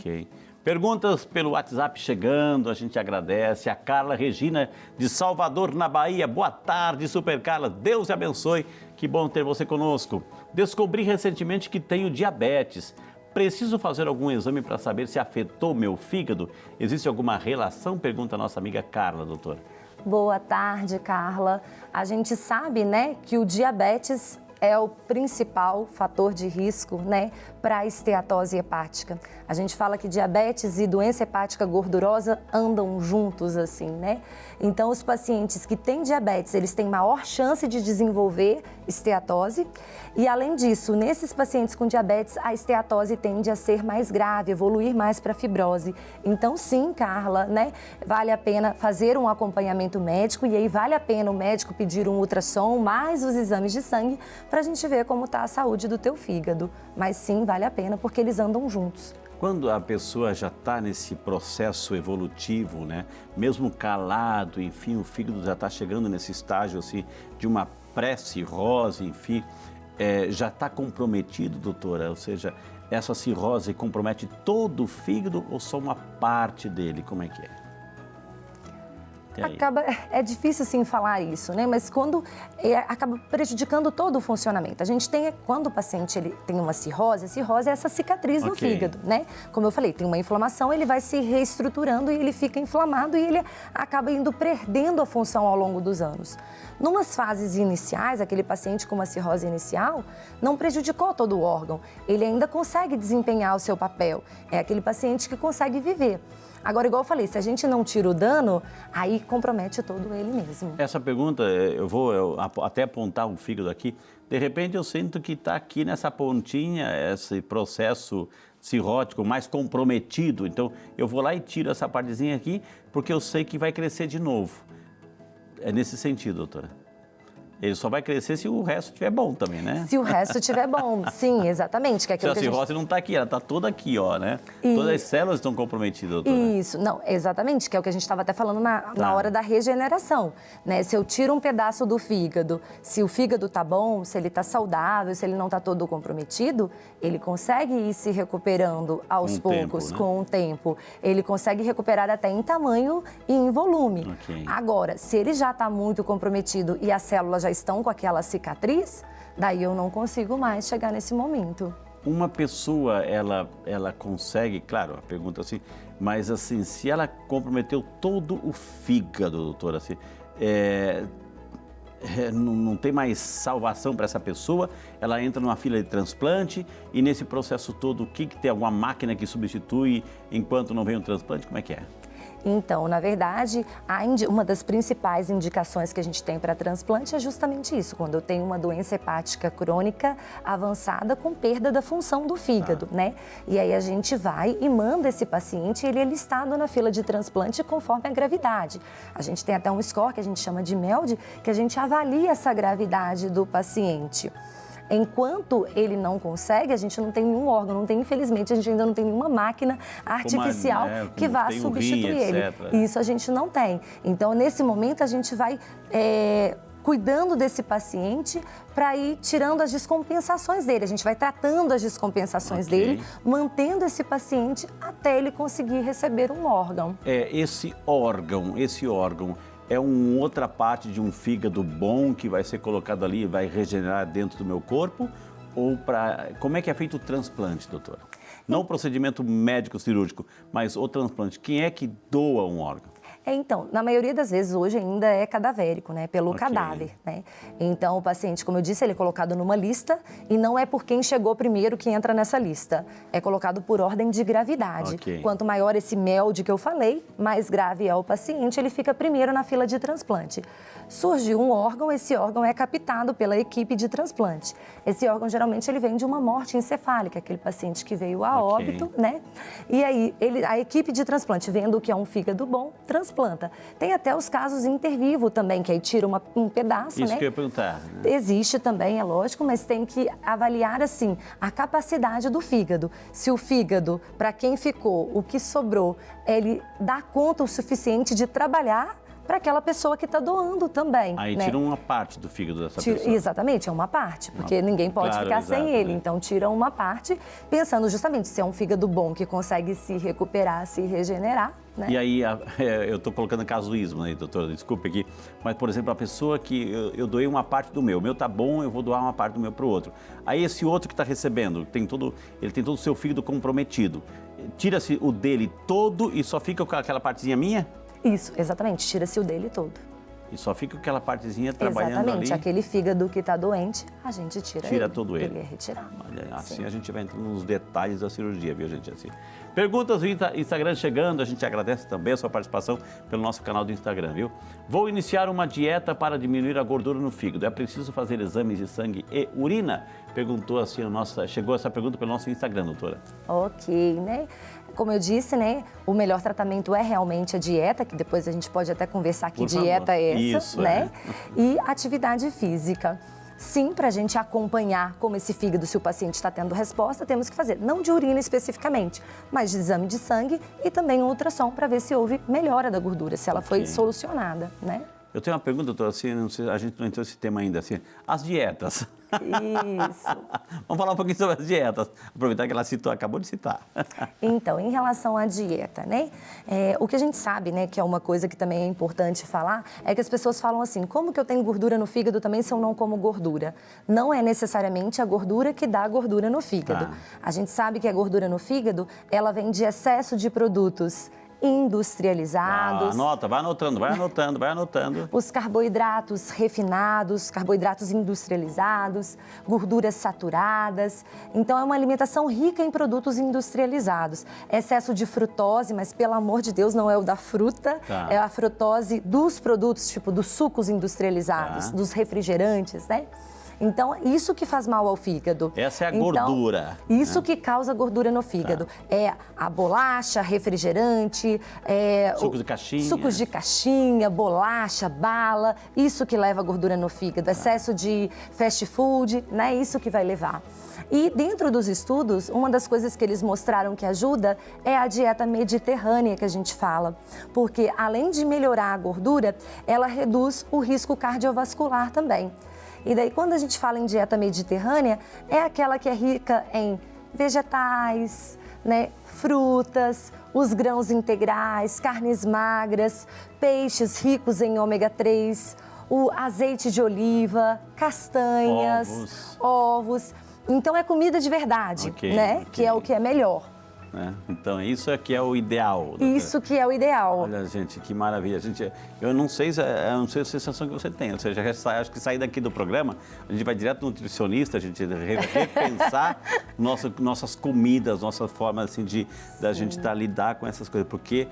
Perguntas pelo WhatsApp chegando, a gente agradece. A Carla Regina, de Salvador, na Bahia. Boa tarde, Super Carla. Deus te abençoe. Que bom ter você conosco. Descobri recentemente que tenho diabetes. Preciso fazer algum exame para saber se afetou meu fígado? Existe alguma relação? Pergunta a nossa amiga Carla, doutora. Boa tarde, Carla. A gente sabe, né, que o diabetes é o principal fator de risco, né, para a esteatose hepática. A gente fala que diabetes e doença hepática gordurosa andam juntos, assim, né? Então, os pacientes que têm diabetes, eles têm maior chance de desenvolver esteatose. E, além disso, nesses pacientes com diabetes, a esteatose tende a ser mais grave, evoluir mais para fibrose. Então, sim, Carla, né, vale a pena fazer um acompanhamento médico e aí vale a pena o médico pedir um ultrassom, mais os exames de sangue, para a gente ver como está a saúde do teu fígado. Mas sim, vale a pena porque eles andam juntos. Quando a pessoa já está nesse processo evolutivo, né, mesmo calado, enfim, o fígado já está chegando nesse estágio assim, de uma pré-cirrose, enfim, já está comprometido, doutora? Ou seja, essa cirrose compromete todo o fígado ou só uma parte dele? Como é que é? É difícil sim falar isso, né? Mas quando acaba prejudicando todo o funcionamento. A gente tem, quando o paciente ele tem uma cirrose, a cirrose é essa cicatriz no fígado, né? Como eu falei, tem uma inflamação, ele vai se reestruturando e ele fica inflamado e ele acaba indo perdendo a função ao longo dos anos. Numas fases iniciais, aquele paciente com uma cirrose inicial não prejudicou todo o órgão, ele ainda consegue desempenhar o seu papel. É aquele paciente que consegue viver. Agora, igual eu falei, se a gente não tira o dano, aí compromete todo ele mesmo. Essa pergunta, eu vou até apontar o fígado aqui. De repente, eu sinto que está aqui nessa pontinha, esse processo cirrótico mais comprometido. Então, eu vou lá e tiro essa partezinha aqui, porque eu sei que vai crescer de novo. É nesse sentido, doutora. Ele só vai crescer se o resto estiver bom também, né? Se o resto estiver bom, sim, exatamente. Que é aquilo se a cirrose não está aqui, ela está toda aqui, ó, né? Todas as células estão comprometidas, doutora. Isso, não, exatamente, que é o que a gente estava até falando na hora da regeneração, né? Se eu tiro um pedaço do fígado, se o fígado está bom, se ele está saudável, se ele não está todo comprometido, ele consegue ir se recuperando aos poucos, né? Com o tempo. Ele consegue recuperar até em tamanho e em volume. Okay. Agora, se ele já está muito comprometido e as células já estão com aquela cicatriz, daí eu não consigo mais chegar nesse momento. Uma pessoa, ela consegue, claro, a pergunta assim, mas assim, se ela comprometeu todo o fígado, doutora, assim, não tem mais salvação para essa pessoa, ela entra numa fila de transplante e nesse processo todo, o que tem alguma máquina que substitui enquanto não vem o transplante? Como é que é? Então, na verdade, uma das principais indicações que a gente tem para transplante é justamente isso, quando eu tenho uma doença hepática crônica avançada com perda da função do fígado, né? E aí a gente vai e manda esse paciente, ele é listado na fila de transplante conforme a gravidade. A gente tem até um score que a gente chama de MELD, que a gente avalia essa gravidade do paciente. Enquanto ele não consegue, a gente não tem nenhum órgão, infelizmente, a gente ainda não tem nenhuma máquina artificial que vá substituir ele. Isso a gente não tem. Então, nesse momento, a gente vai cuidando desse paciente para ir tirando as descompensações dele. A gente vai tratando as descompensações dele, mantendo esse paciente até ele conseguir receber um órgão. Esse órgão é uma outra parte de um fígado bom que vai ser colocado ali e vai regenerar dentro do meu corpo? Ou como é que é feito o transplante, doutora? Não o procedimento médico cirúrgico, mas o transplante. Quem é que doa um órgão? Então, na maioria das vezes, hoje ainda é cadavérico, né? Pelo cadáver, né? Então, o paciente, como eu disse, ele é colocado numa lista e não é por quem chegou primeiro que entra nessa lista. É colocado por ordem de gravidade. Quanto maior esse MELD que eu falei, mais grave é o paciente, ele fica primeiro na fila de transplante. Surge um órgão, esse órgão é captado pela equipe de transplante. Esse órgão, geralmente, ele vem de uma morte encefálica, aquele paciente que veio a óbito, né? E aí, a equipe de transplante, vendo que é um fígado bom, transplanta. Tem até os casos intervivo também, que aí tira um pedaço, Isso né? que eu ia perguntar. Existe também, é lógico, mas tem que avaliar, assim, a capacidade do fígado. Se o fígado, para quem ficou, o que sobrou, ele dá conta o suficiente de trabalhar para aquela pessoa que está doando também. Aí né? tira uma parte do fígado dessa pessoa. Exatamente, é uma parte, porque ninguém pode Claro, ficar exato, sem ele. né? Então, tira uma parte, pensando justamente se é um fígado bom que consegue se recuperar, se regenerar, né? E aí, eu estou colocando casuísmo aí, doutora, desculpe aqui, mas, por exemplo, a pessoa que eu doei uma parte do meu tá bom, eu vou doar uma parte do meu para o outro. Aí esse outro que está recebendo, ele tem todo o seu fígado comprometido, tira-se o dele todo e só fica com aquela partezinha minha? Isso, exatamente, tira-se o dele todo. E só fica com aquela partezinha trabalhando Exatamente, ali? aquele fígado que está doente, a gente tira ele. Todo ele. Ele é retirado. Olha, assim Sim. a gente vai entrando nos detalhes da cirurgia, viu, gente? Assim. Perguntas do Instagram chegando, a gente agradece também a sua participação pelo nosso canal do Instagram, viu? Vou iniciar uma dieta para diminuir a gordura no fígado. É preciso fazer exames de sangue e urina? Perguntou assim, chegou essa pergunta pelo nosso Instagram, doutora. Ok, né? Como eu disse, né, o melhor tratamento é realmente a dieta, que depois a gente pode até conversar que Por favor. dieta é essa, Isso, né? E atividade física. Sim, para a gente acompanhar como esse fígado, se o paciente está tendo resposta, temos que fazer, não de urina especificamente, mas de exame de sangue e também um ultrassom para ver se houve melhora da gordura, se ela foi solucionada, né? Eu tenho uma pergunta, doutora, assim, não sei, a gente não entrou nesse tema ainda, assim, as dietas. Isso. Vamos falar um pouquinho sobre as dietas, aproveitar que ela acabou de citar. Então, em relação à dieta, né? O que a gente sabe, né, que é uma coisa que também é importante falar, é que as pessoas falam assim, como que eu tenho gordura no fígado também se eu não como gordura? Não é necessariamente a gordura que dá gordura no fígado. A gente sabe que a gordura no fígado, ela vem de excesso de produtos industrializados. Anota, vai anotando. Os carboidratos refinados, carboidratos industrializados, gorduras saturadas. Então, é uma alimentação rica em produtos industrializados. Excesso de frutose, mas pelo amor de Deus, não é o da fruta, é a frutose dos produtos, tipo dos sucos industrializados, dos refrigerantes, né? Então, isso que faz mal ao fígado. Essa é a gordura. Isso que causa gordura no fígado. É a bolacha, refrigerante, sucos de caixinha, bolacha, bala. Isso que leva a gordura no fígado. Excesso de fast food, né? Isso que vai levar. E dentro dos estudos, uma das coisas que eles mostraram que ajuda é a dieta mediterrânea que a gente fala. Porque além de melhorar a gordura, ela reduz o risco cardiovascular também. E daí, quando a gente fala em dieta mediterrânea, é aquela que é rica em vegetais, né, frutas, os grãos integrais, carnes magras, peixes ricos em ômega 3, o azeite de oliva, castanhas, ovos. Então, é comida de verdade, né? Que é o que é melhor. Então, isso é que é o ideal. Doutora. Isso que é o ideal. Olha, gente, que maravilha. Eu não sei a sensação que você tem. Ou seja, acho que sair daqui do programa, a gente vai direto no nutricionista, a gente repensar nossas comidas, nossa forma assim, da gente lidar com essas coisas. Porque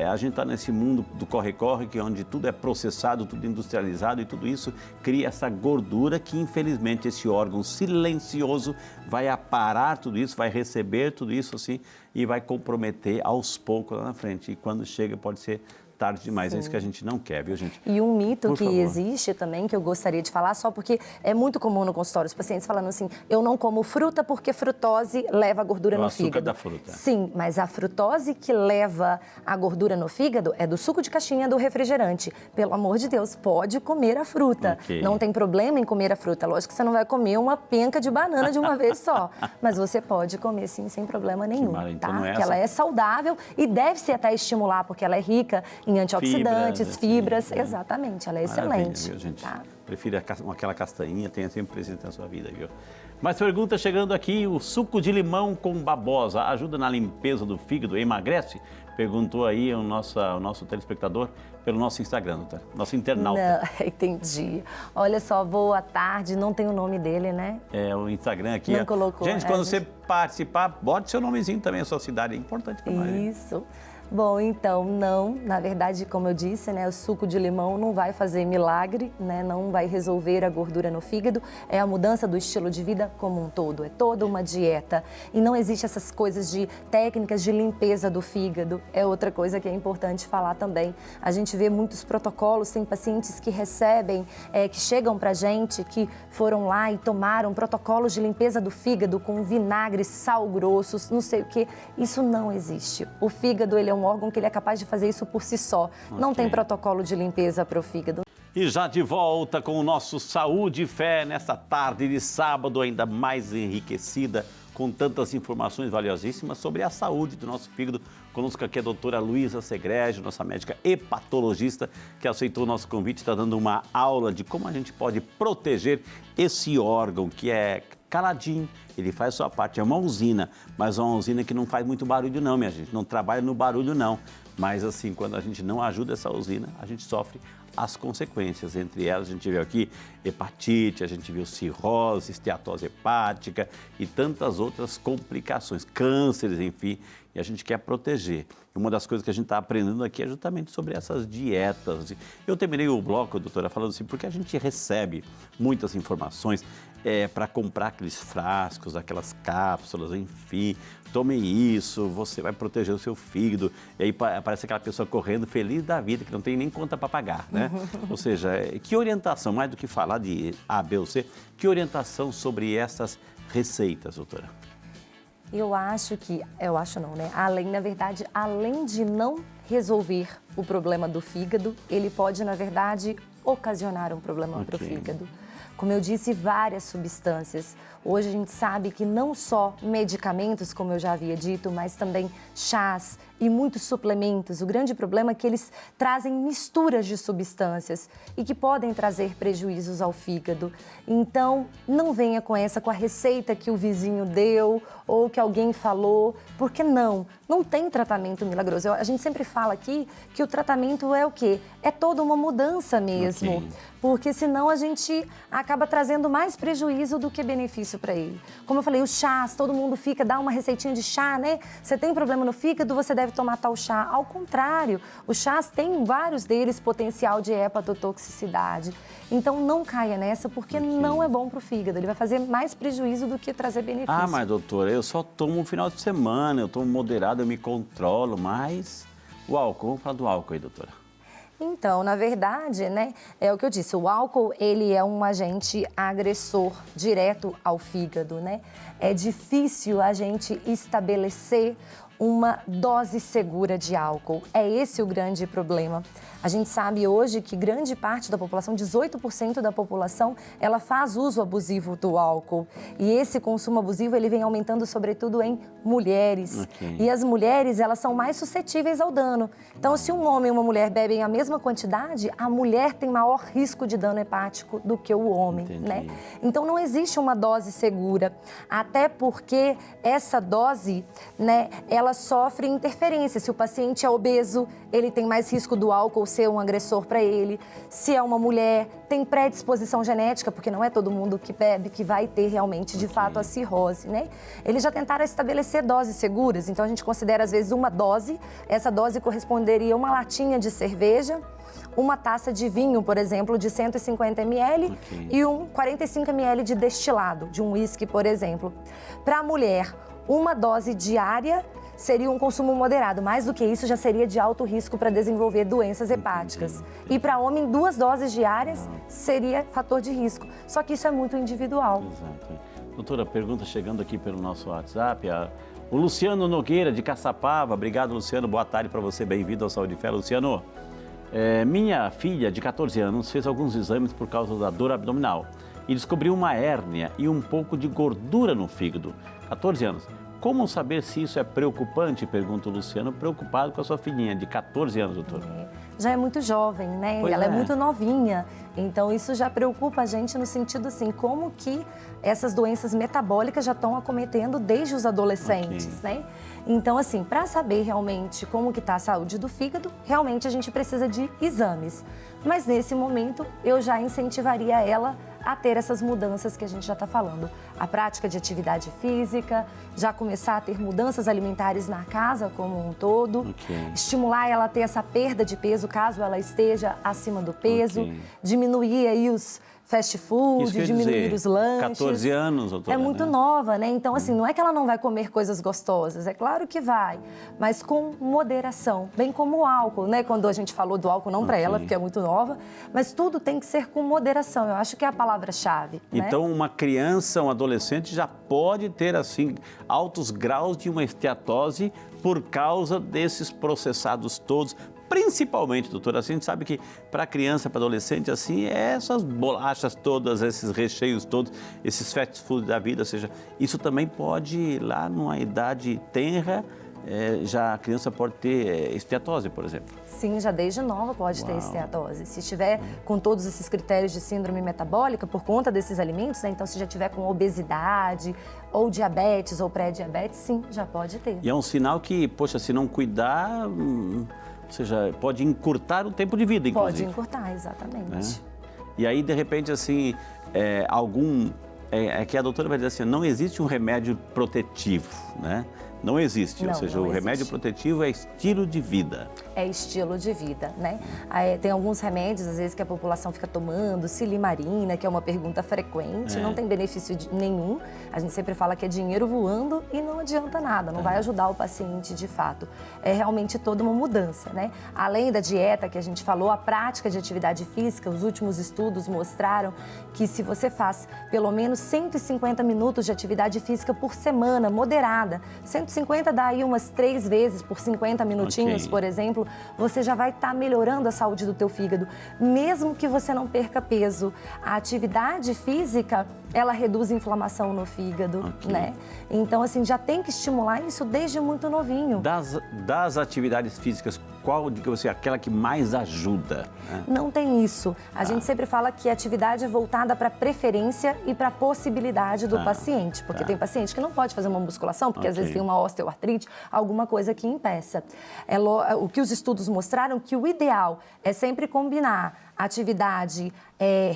a gente está nesse mundo do corre-corre, onde tudo é processado, tudo industrializado e tudo isso cria essa gordura que, infelizmente, esse órgão silencioso vai aparar tudo isso, vai receber tudo isso assim e vai comprometer aos poucos lá na frente. E quando chega pode ser tarde demais. Sim. É isso que a gente não quer, viu, gente? E um mito que existe também, que eu gostaria de falar, só porque é muito comum no consultório, os pacientes falando assim, eu não como fruta porque frutose leva a gordura no fígado. O açúcar da fruta. Sim, mas a frutose que leva a gordura no fígado é do suco de caixinha do refrigerante. Pelo amor de Deus, pode comer a fruta. Não tem problema em comer a fruta. Lógico que você não vai comer uma penca de banana de uma vez só, mas você pode comer sim, sem problema nenhum, então tá? não é Porque ela é saudável e deve-se até estimular, porque ela é rica em antioxidantes, fibras, exatamente, ela é excelente. Viu, gente? Tá? Prefira aquela castanhinha, tenha sempre presente na sua vida, viu? Mais pergunta chegando aqui, o suco de limão com babosa ajuda na limpeza do fígado, emagrece? Perguntou aí o nosso telespectador pelo nosso Instagram, tá? Nosso internauta. Não, entendi. Olha só, boa tarde, não tem o nome dele, né? O Instagram aqui. Não colocou. Gente, quando você participar, bote seu nomezinho também, a sua cidade, é importante para nós. Isso. Bom, então, não, na verdade, como eu disse, né, o suco de limão não vai fazer milagre, né, não vai resolver a gordura no fígado, é a mudança do estilo de vida como um todo, é toda uma dieta. E não existe essas coisas de técnicas de limpeza do fígado, é outra coisa que é importante falar também. A gente vê muitos protocolos, tem pacientes que recebem, que chegam pra gente, que foram lá e tomaram protocolos de limpeza do fígado com vinagre, sal grossos, não sei o quê. Isso não existe. O fígado, ele é um um órgão que ele é capaz de fazer isso por si só. Não tem protocolo de limpeza para o fígado. E já de volta com o nosso Saúde e Fé nessa tarde de sábado, ainda mais enriquecida, com tantas informações valiosíssimas sobre a saúde do nosso fígado. Conosco aqui a doutora Luísa Segrégio, nossa médica hepatologista, que aceitou o nosso convite, está dando uma aula de como a gente pode proteger esse órgão que é caladinho, ele faz a sua parte, é uma usina, mas uma usina que não faz muito barulho não, minha gente, não trabalha no barulho não. Mas assim, quando a gente não ajuda essa usina, a gente sofre as consequências. Entre elas, a gente viu aqui hepatite, a gente viu cirrose, esteatose hepática e tantas outras complicações, cânceres, enfim, e a gente quer proteger. E uma das coisas que a gente está aprendendo aqui é justamente sobre essas dietas. Eu terminei o bloco, doutora, falando assim, porque a gente recebe muitas informações para comprar aqueles frascos, aquelas cápsulas, enfim, tome isso, você vai proteger o seu fígado. E aí aparece aquela pessoa correndo feliz da vida, que não tem nem conta para pagar, né? Ou seja, que orientação, mais do que falar de A, B ou C, que orientação sobre essas receitas, doutora? Eu acho não, né? Na verdade, além de não resolver o problema do fígado, ele pode, na verdade, ocasionar um problema para o fígado. Como eu disse, várias substâncias. Hoje a gente sabe que não só medicamentos, como eu já havia dito, mas também chás e muitos suplementos. O grande problema é que eles trazem misturas de substâncias e que podem trazer prejuízos ao fígado. Então, não venha com a receita que o vizinho deu ou que alguém falou, porque não tem tratamento milagroso. A gente sempre fala aqui que o tratamento é o quê? É toda uma mudança mesmo, porque senão a gente acaba trazendo mais prejuízo do que benefício para ele. Como eu falei, os chás, todo mundo dá uma receitinha de chá, né? Você tem problema no fígado, você deve tomar tal chá. Ao contrário, os chás têm vários deles potencial de hepatotoxicidade. Então não caia nessa, porque não é bom para o fígado. Ele vai fazer mais prejuízo do que trazer benefício. Ah, mas doutora, eu só tomo no final de semana, eu tomo moderado, eu me controlo, mas o álcool, vamos falar do álcool aí, doutora. Então, na verdade, né, é o que eu disse, o álcool, ele é um agente agressor direto ao fígado, né? É difícil a gente estabelecer uma dose segura de álcool. É esse o grande problema. A gente sabe hoje que grande parte da população, 18% da população, ela faz uso abusivo do álcool. E esse consumo abusivo, ele vem aumentando sobretudo em mulheres. E as mulheres, elas são mais suscetíveis ao dano. Então, se um homem e uma mulher bebem a mesma quantidade, a mulher tem maior risco de dano hepático do que o homem, né? Então, não existe uma dose segura. Até porque essa dose, né, ela sofre interferência. Se o paciente é obeso, ele tem mais risco do álcool ser um agressor para ele. Se é uma mulher, tem predisposição genética, porque não é todo mundo que bebe que vai ter realmente, de fato, a cirrose, né? Eles já tentaram estabelecer doses seguras, então a gente considera, às vezes, uma dose. Essa dose corresponderia a uma latinha de cerveja, uma taça de vinho, por exemplo, de 150 ml e 45 ml de destilado, de um uísque, por exemplo. Para a mulher, uma dose diária seria um consumo moderado. Mais do que isso, já seria de alto risco para desenvolver doenças hepáticas. E para homem, 2 doses diárias seria fator de risco. Só que isso é muito individual. Exato. Doutora, pergunta chegando aqui pelo nosso WhatsApp. O Luciano Nogueira, de Caçapava. Obrigado, Luciano. Boa tarde para você. Bem-vindo ao Saúde e Fé. Luciano, minha filha, de 14 anos, fez alguns exames por causa da dor abdominal e descobriu uma hérnia e um pouco de gordura no fígado. 14 anos. Como saber se isso é preocupante? Pergunta o Luciano, preocupado com a sua filhinha de 14 anos, doutor. Já é muito jovem, né? Ela é muito novinha. Então, isso já preocupa a gente no sentido assim, como que essas doenças metabólicas já estão acometendo desde os adolescentes, né? Então, assim, para saber realmente como que está a saúde do fígado, realmente a gente precisa de exames. Mas nesse momento, eu já incentivaria ela a ter essas mudanças que a gente já está falando. A prática de atividade física, já começar a ter mudanças alimentares na casa como um todo, estimular ela a ter essa perda de peso caso ela esteja acima do peso, diminuir aí os fast food, diminuir os lanches. 14 anos, doutora, é muito nova, né? Então, assim, não é que ela não vai comer coisas gostosas, é claro que vai, mas com moderação, bem como o álcool, né? Quando a gente falou do álcool, não para ela, porque é muito nova, mas tudo tem que ser com moderação, eu acho que é a palavra-chave. Então, uma criança, um adolescente, adolescente já pode ter, assim, altos graus de uma esteatose por causa desses processados todos. Principalmente, doutora, assim, a gente sabe que para criança, para adolescente, assim, é essas bolachas todas, esses recheios todos, esses fast food da vida, ou seja, isso também pode, lá numa idade tenra, já a criança pode ter esteatose, por exemplo. Sim, já desde nova pode ter esteatose. Se estiver com todos esses critérios de síndrome metabólica por conta desses alimentos, né? Então se já tiver com obesidade ou diabetes ou pré-diabetes, sim, já pode ter. E é um sinal que, poxa, se não cuidar, ou seja, pode encurtar o tempo de vida, inclusive. Pode encurtar, exatamente. E aí, de repente, assim, que a doutora vai dizer assim, não existe um remédio protetivo, né? Não existe, ou seja, o remédio protetivo é estilo de vida. É estilo de vida, né? Tem alguns remédios, às vezes, que a população fica tomando, silimarina, que é uma pergunta frequente, não tem benefício nenhum. A gente sempre fala que é dinheiro voando e não adianta nada, não vai ajudar o paciente de fato. É realmente toda uma mudança, né? Além da dieta que a gente falou, a prática de atividade física, os últimos estudos mostraram que se você faz pelo menos 150 minutos de atividade física por semana, moderada, 150 dá aí umas 3 vezes por 50 minutinhos, por exemplo, você já vai estar melhorando a saúde do teu fígado. Mesmo que você não perca peso, a atividade física, ela reduz a inflamação no fígado, né? Então, assim, já tem que estimular isso desde muito novinho. Das atividades físicas, qual, digamos assim, aquela que mais ajuda? Né? Não tem isso. A gente sempre fala que a atividade é voltada para preferência e para possibilidade do paciente. Porque tem paciente que não pode fazer uma musculação, porque às vezes tem uma osteoartrite, alguma coisa que impeça. O que os estudos mostraram que o ideal é sempre combinar atividade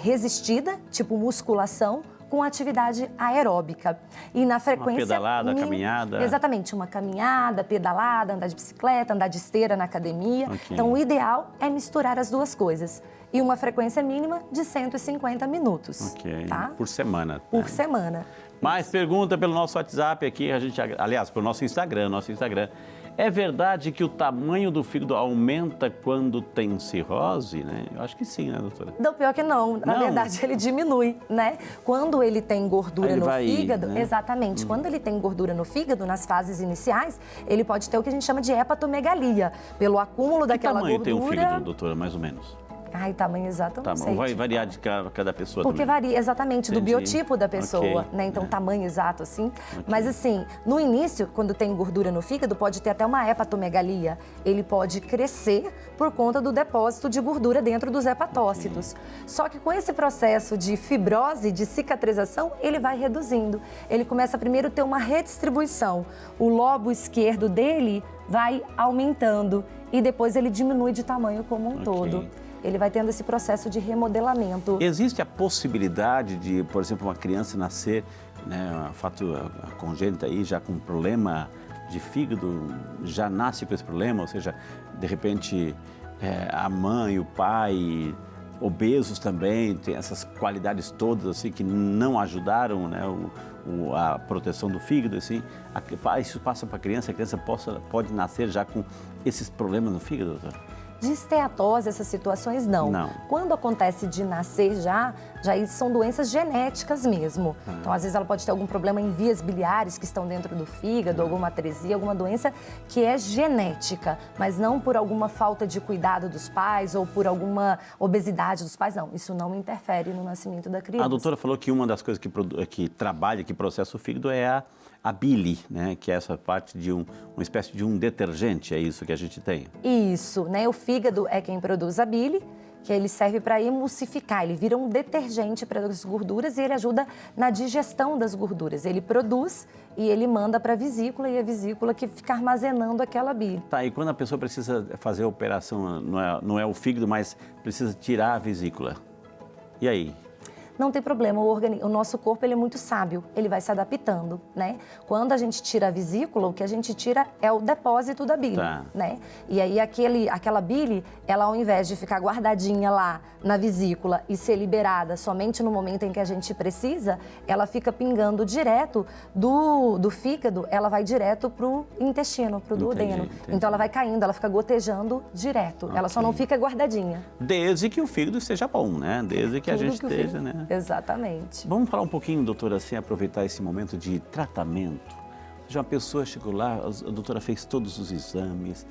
resistida, tipo musculação, com atividade aeróbica. E na frequência... Uma pedalada, caminhada. Exatamente, uma caminhada, pedalada, andar de bicicleta, andar de esteira na academia. Então, o ideal é misturar as duas coisas. E uma frequência mínima de 150 minutos. Tá? Por semana. Por semana. Mais pergunta pelo nosso WhatsApp aqui, aliás, pelo nosso Instagram. É verdade que o tamanho do fígado aumenta quando tem cirrose, né? Eu acho que sim, né, doutora? Não, pior que não. Na verdade, ele diminui, né? Quando ele tem gordura no fígado, né? Exatamente. Quando ele tem gordura no fígado, nas fases iniciais, ele pode ter o que a gente chama de hepatomegalia, pelo acúmulo daquela gordura. Que tamanho tem um fígado, doutora, mais ou menos? Ai, tamanho exato, não sei. Vai variar de cada pessoa Porque também. varia, exatamente, do biotipo da pessoa, né? Então, tamanho exato, assim. Mas, assim, no início, quando tem gordura no fígado, pode ter até uma hepatomegalia. Ele pode crescer por conta do depósito de gordura dentro dos hepatócitos. Só que com esse processo de fibrose, de cicatrização, ele vai reduzindo. Ele começa primeiro a ter uma redistribuição. O lobo esquerdo dele vai aumentando e depois ele diminui de tamanho como um todo. Ele vai tendo esse processo de remodelamento. Existe a possibilidade de, por exemplo, uma criança nascer, né, a congênita aí, já com problema de fígado, já nasce com esse problema, ou seja, de repente a mãe, o pai, obesos também, tem essas qualidades todas assim que não ajudaram, né, a proteção do fígado, assim, isso passa para a criança pode nascer já com esses problemas no fígado, doutor? De esteatose, essas situações, não. Quando acontece de nascer já são doenças genéticas mesmo. Então, às vezes, ela pode ter algum problema em vias biliares que estão dentro do fígado, alguma atresia, alguma doença que é genética, mas não por alguma falta de cuidado dos pais ou por alguma obesidade dos pais, não. Isso não interfere no nascimento da criança. A doutora falou que uma das coisas que processa o fígado é a bile, né? Que é essa parte de uma espécie de um detergente, é isso que a gente tem? Isso, né? O fígado é quem produz a bile, que ele serve para emulsificar, ele vira um detergente para as gorduras e ele ajuda na digestão das gorduras. Ele produz e ele manda para a vesícula e a vesícula que fica armazenando aquela bile. Tá, e quando a pessoa precisa fazer a operação, não é o fígado, mas precisa tirar a vesícula, e aí? Não tem problema, o nosso corpo ele é muito sábio, ele vai se adaptando, né? Quando a gente tira a vesícula, o que a gente tira é o depósito da bile, né? E aí aquela bile, ela ao invés de ficar guardadinha lá na vesícula e ser liberada somente no momento em que a gente precisa, ela fica pingando direto do fígado, ela vai direto pro intestino, pro duodeno. Então ela vai caindo, ela fica gotejando direto, ela só não fica guardadinha. Desde que o fígado esteja bom, né? Desde que a gente esteja, né? Exatamente. Vamos falar um pouquinho, doutora, assim, aproveitar esse momento de tratamento. Ou seja, uma pessoa chegou lá, a doutora fez todos os exames,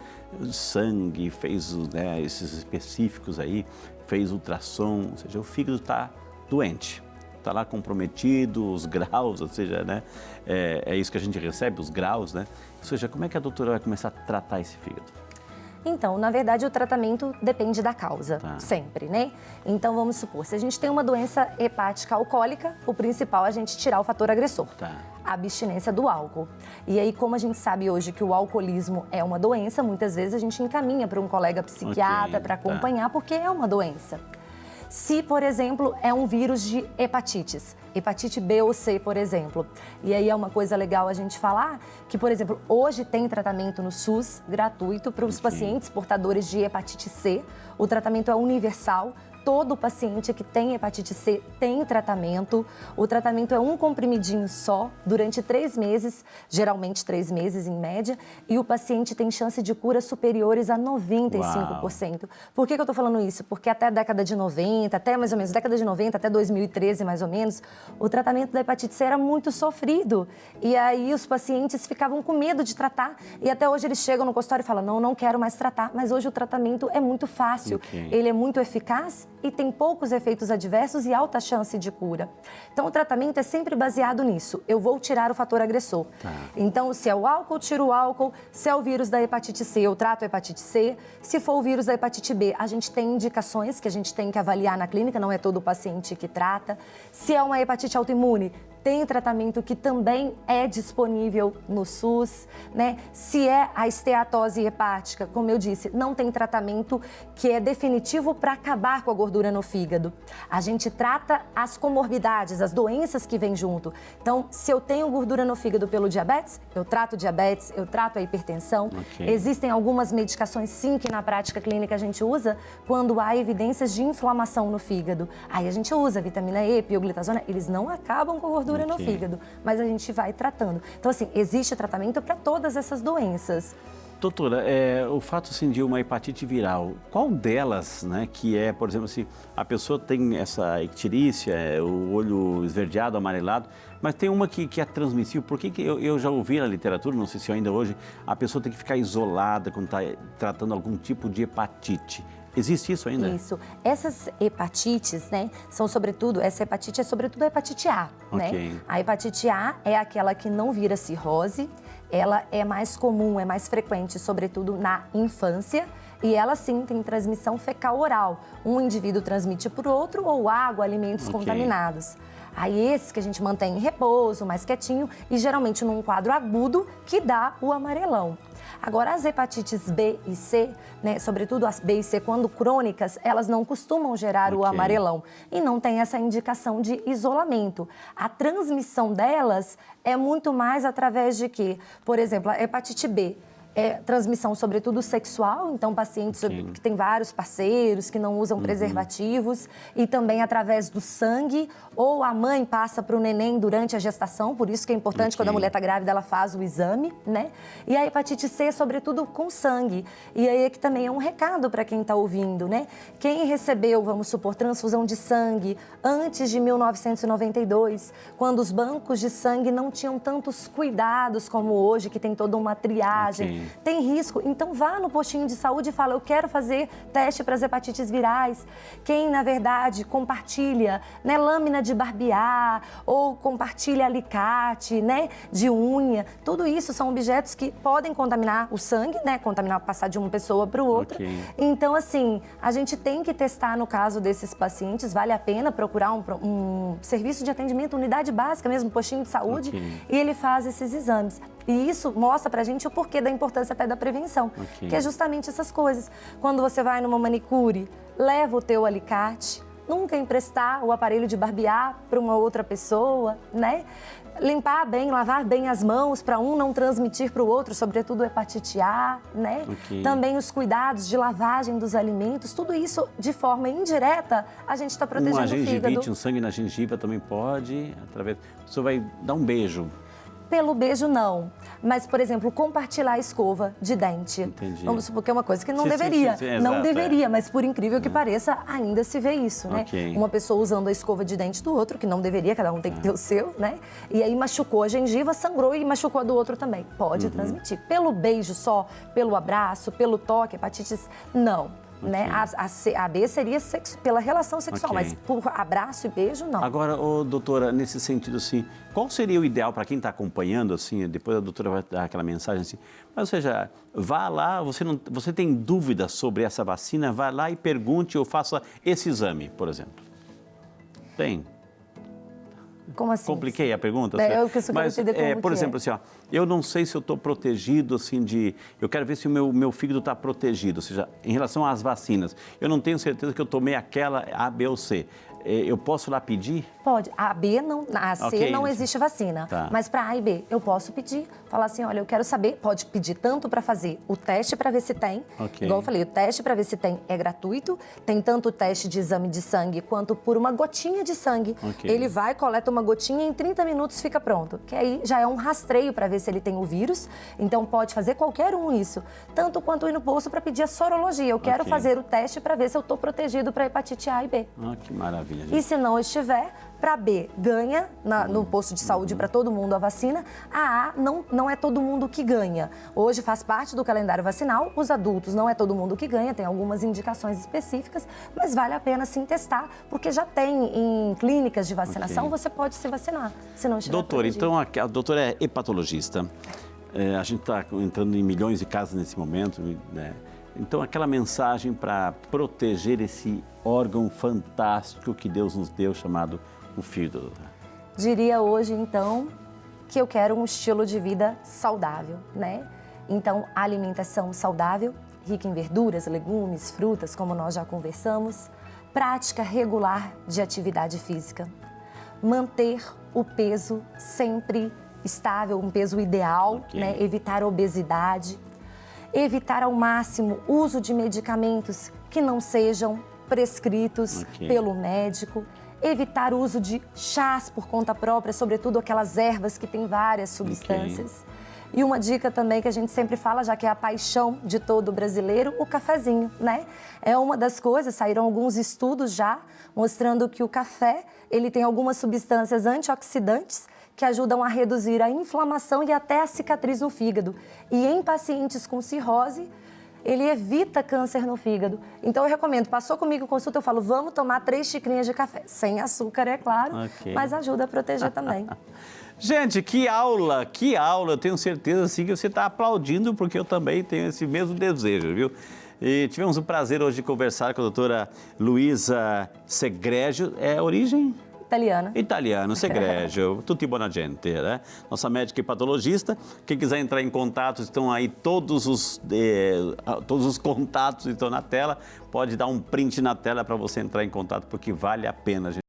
sangue, fez né, esses específicos aí, fez ultrassom, ou seja, o fígado está doente. Está lá comprometido, os graus, ou seja, né, é isso que a gente recebe, os graus, né? Ou seja, como é que a doutora vai começar a tratar esse fígado? Então, na verdade, o tratamento depende da causa, sempre, né? Então, vamos supor, se a gente tem uma doença hepática alcoólica, o principal é a gente tirar o fator agressor, a abstinência do álcool. E aí, como a gente sabe hoje que o alcoolismo é uma doença, muitas vezes a gente encaminha para um colega psiquiatra para acompanhar, porque é uma doença. Se, por exemplo, é um vírus de hepatites, hepatite B ou C, por exemplo. E aí é uma coisa legal a gente falar que, por exemplo, hoje tem tratamento no SUS gratuito para os pacientes portadores de hepatite C. O tratamento é universal. Todo paciente que tem hepatite C tem tratamento. O tratamento é um comprimidinho só, durante 3 meses, geralmente 3 meses em média, e o paciente tem chance de cura superiores a 95%. Uau. Por que eu estou falando isso? Porque até a década de 90, até mais ou menos, década de 90, até 2013 mais ou menos, o tratamento da hepatite C era muito sofrido. E aí os pacientes ficavam com medo de tratar, e até hoje eles chegam no consultório e falam, não quero mais tratar, mas hoje o tratamento é muito fácil, ele é muito eficaz, e tem poucos efeitos adversos e alta chance de cura. Então, o tratamento é sempre baseado nisso. Eu vou tirar o fator agressor. Então, se é o álcool, tiro o álcool. Se é o vírus da hepatite C, eu trato a hepatite C. Se for o vírus da hepatite B, a gente tem indicações que a gente tem que avaliar na clínica, não é todo paciente que trata. Se é uma hepatite autoimune, tem tratamento que também é disponível no SUS, né? Se é a esteatose hepática, como eu disse, não tem tratamento que é definitivo para acabar com a gordura no fígado. A gente trata as comorbidades, as doenças que vêm junto. Então, se eu tenho gordura no fígado pelo diabetes, eu trato diabetes, eu trato a hipertensão. Existem algumas medicações, sim, que na prática clínica a gente usa quando há evidências de inflamação no fígado. Aí a gente usa vitamina E, pioglitazona, eles não acabam com a gordura no fígado, mas a gente vai tratando. Então, assim, existe tratamento para todas essas doenças. Doutora, o fato assim, de uma hepatite viral, qual delas, né, que é, por exemplo, assim, a pessoa tem essa icterícia, o olho esverdeado, amarelado, mas tem uma que é transmissível. Por que eu já ouvi na literatura, não sei se ainda hoje, a pessoa tem que ficar isolada quando está tratando algum tipo de hepatite? Existe isso ainda? Isso. Essas hepatites, né, são sobretudo, essa hepatite é sobretudo a hepatite A, né? A hepatite A é aquela que não vira cirrose, ela é mais comum, é mais frequente, sobretudo na infância, e ela sim tem transmissão fecal-oral. Um indivíduo transmite para o outro ou água, alimentos contaminados. Aí esses que a gente mantém em repouso, mais quietinho e geralmente num quadro agudo que dá o amarelão. Agora, as hepatites B e C, né, sobretudo as B e C, quando crônicas, elas não costumam gerar o amarelão e não tem essa indicação de isolamento. A transmissão delas é muito mais através de quê? Por exemplo, a hepatite B. É transmissão, sobretudo, sexual, então pacientes que têm vários parceiros, que não usam preservativos, e também através do sangue, ou a mãe passa para o neném durante a gestação, por isso que é importante quando a mulher está grávida, ela faz o exame, né? E a hepatite C, sobretudo, com sangue. E aí é que também é um recado para quem está ouvindo, né? Quem recebeu, vamos supor, transfusão de sangue antes de 1992, quando os bancos de sangue não tinham tantos cuidados como hoje, que tem toda uma triagem, tem risco, então vá no postinho de saúde e fala, eu quero fazer teste para as hepatites virais. Quem, na verdade, compartilha, né, lâmina de barbear ou compartilha alicate, né, de unha, tudo isso são objetos que podem contaminar o sangue, né, passar de uma pessoa para o outra. Então, assim, a gente tem que testar no caso desses pacientes, vale a pena procurar um serviço de atendimento, unidade básica mesmo, postinho de saúde, e ele faz esses exames. E isso mostra pra gente o porquê da importância até da prevenção, que é justamente essas coisas. Quando você vai numa manicure, leva o teu alicate, nunca emprestar o aparelho de barbear para uma outra pessoa, né? Limpar bem, lavar bem as mãos para um não transmitir para o outro, sobretudo hepatite A, né? Também os cuidados de lavagem dos alimentos, tudo isso de forma indireta, a gente está protegendo o fígado. Um sangue na gengiva também pode, através... O senhor vai dar um beijo. Pelo beijo, não. Mas, por exemplo, compartilhar a escova de dente. Entendi. Vamos supor que é uma coisa que não Sim, deveria. sim, Não exato, deveria, mas por incrível que pareça, ainda se vê isso, né? Ok. Uma pessoa usando a escova de dente do outro, que não deveria, cada um tem que ter o seu, né? E aí machucou a gengiva, sangrou e machucou a do outro também. Pode transmitir. Pelo beijo só, pelo abraço, pelo toque, hepatites, não. Né? A B seria pela relação sexual, Ok. mas por abraço e beijo, não. Agora, doutora, nesse sentido, assim, qual seria o ideal para quem está acompanhando, assim, depois a doutora vai dar aquela mensagem assim, mas, ou seja, vá lá, você tem dúvidas sobre essa vacina, vá lá e pergunte ou faça esse exame, por exemplo. Tem? Como assim? Compliquei a pergunta? Eu que só quero entender como por que exemplo, assim, ó, eu não sei se eu estou protegido, assim, eu quero ver se o meu fígado está protegido, ou seja, em relação às vacinas. Eu não tenho certeza que eu tomei aquela A, B ou C. Eu posso lá pedir? Pode. A B não, a C Ok. não existe vacina. Tá. Mas para A e B, eu posso pedir, falar assim, olha, eu quero saber, pode pedir tanto para fazer o teste para ver se tem. Ok. Igual eu falei, o teste para ver se tem é gratuito. Tem tanto o teste de exame de sangue quanto por uma gotinha de sangue. Ok. Ele vai, coleta uma gotinha e em 30 minutos fica pronto. Que aí já é um rastreio para ver se ele tem o vírus. Então pode fazer qualquer um isso. Tanto quanto ir no posto para pedir a sorologia. Eu quero Ok. fazer o teste para ver se eu estou protegido para hepatite A e B. Ah, que maravilha, gente. E se não estiver, para B, ganha no posto de saúde para todo mundo a vacina. A não é todo mundo que ganha. Hoje faz parte do calendário vacinal. Os adultos não é todo mundo que ganha, tem algumas indicações específicas, mas vale a pena sim testar, porque já tem em clínicas de vacinação, Ok. você pode se vacinar, se não estiver Doutora, protegido. então a doutora é hepatologista. A gente está entrando em milhões de casos nesse momento, né? Então, aquela mensagem para proteger esse órgão fantástico que Deus nos deu, chamado o fígado, doutora. Diria hoje, então, que eu quero um estilo de vida saudável, né? Então, alimentação saudável, rica em verduras, legumes, frutas, como nós já conversamos, prática regular de atividade física, manter o peso sempre estável, um peso ideal, Ok. né? Evitar a obesidade, evitar ao máximo o uso de medicamentos que não sejam prescritos Ok. pelo médico, evitar o uso de chás por conta própria, sobretudo aquelas ervas que têm várias substâncias. E uma dica também que a gente sempre fala, já que é a paixão de todo brasileiro, o cafezinho, né? É uma das coisas, saíram alguns estudos já mostrando que o café, ele tem algumas substâncias antioxidantes que ajudam a reduzir a inflamação e até a cicatriz no fígado. E em pacientes com cirrose, ele evita câncer no fígado. Então eu recomendo, passou comigo consulta, eu falo, vamos tomar 3 xicrinhas de café. Sem açúcar, é claro, Ok. mas ajuda a proteger também. Gente, que aula, que aula. Eu tenho certeza, sim, que você está aplaudindo, porque eu também tenho esse mesmo desejo, viu? E tivemos o prazer hoje de conversar com a doutora Luísa Segrégio. É origem? Italiana. Italiano, Segrégio, tutti buona gente, né? Nossa médica e patologista. Quem quiser entrar em contato, estão aí todos os contatos estão na tela. Pode dar um print na tela para você entrar em contato, porque vale a pena, gente.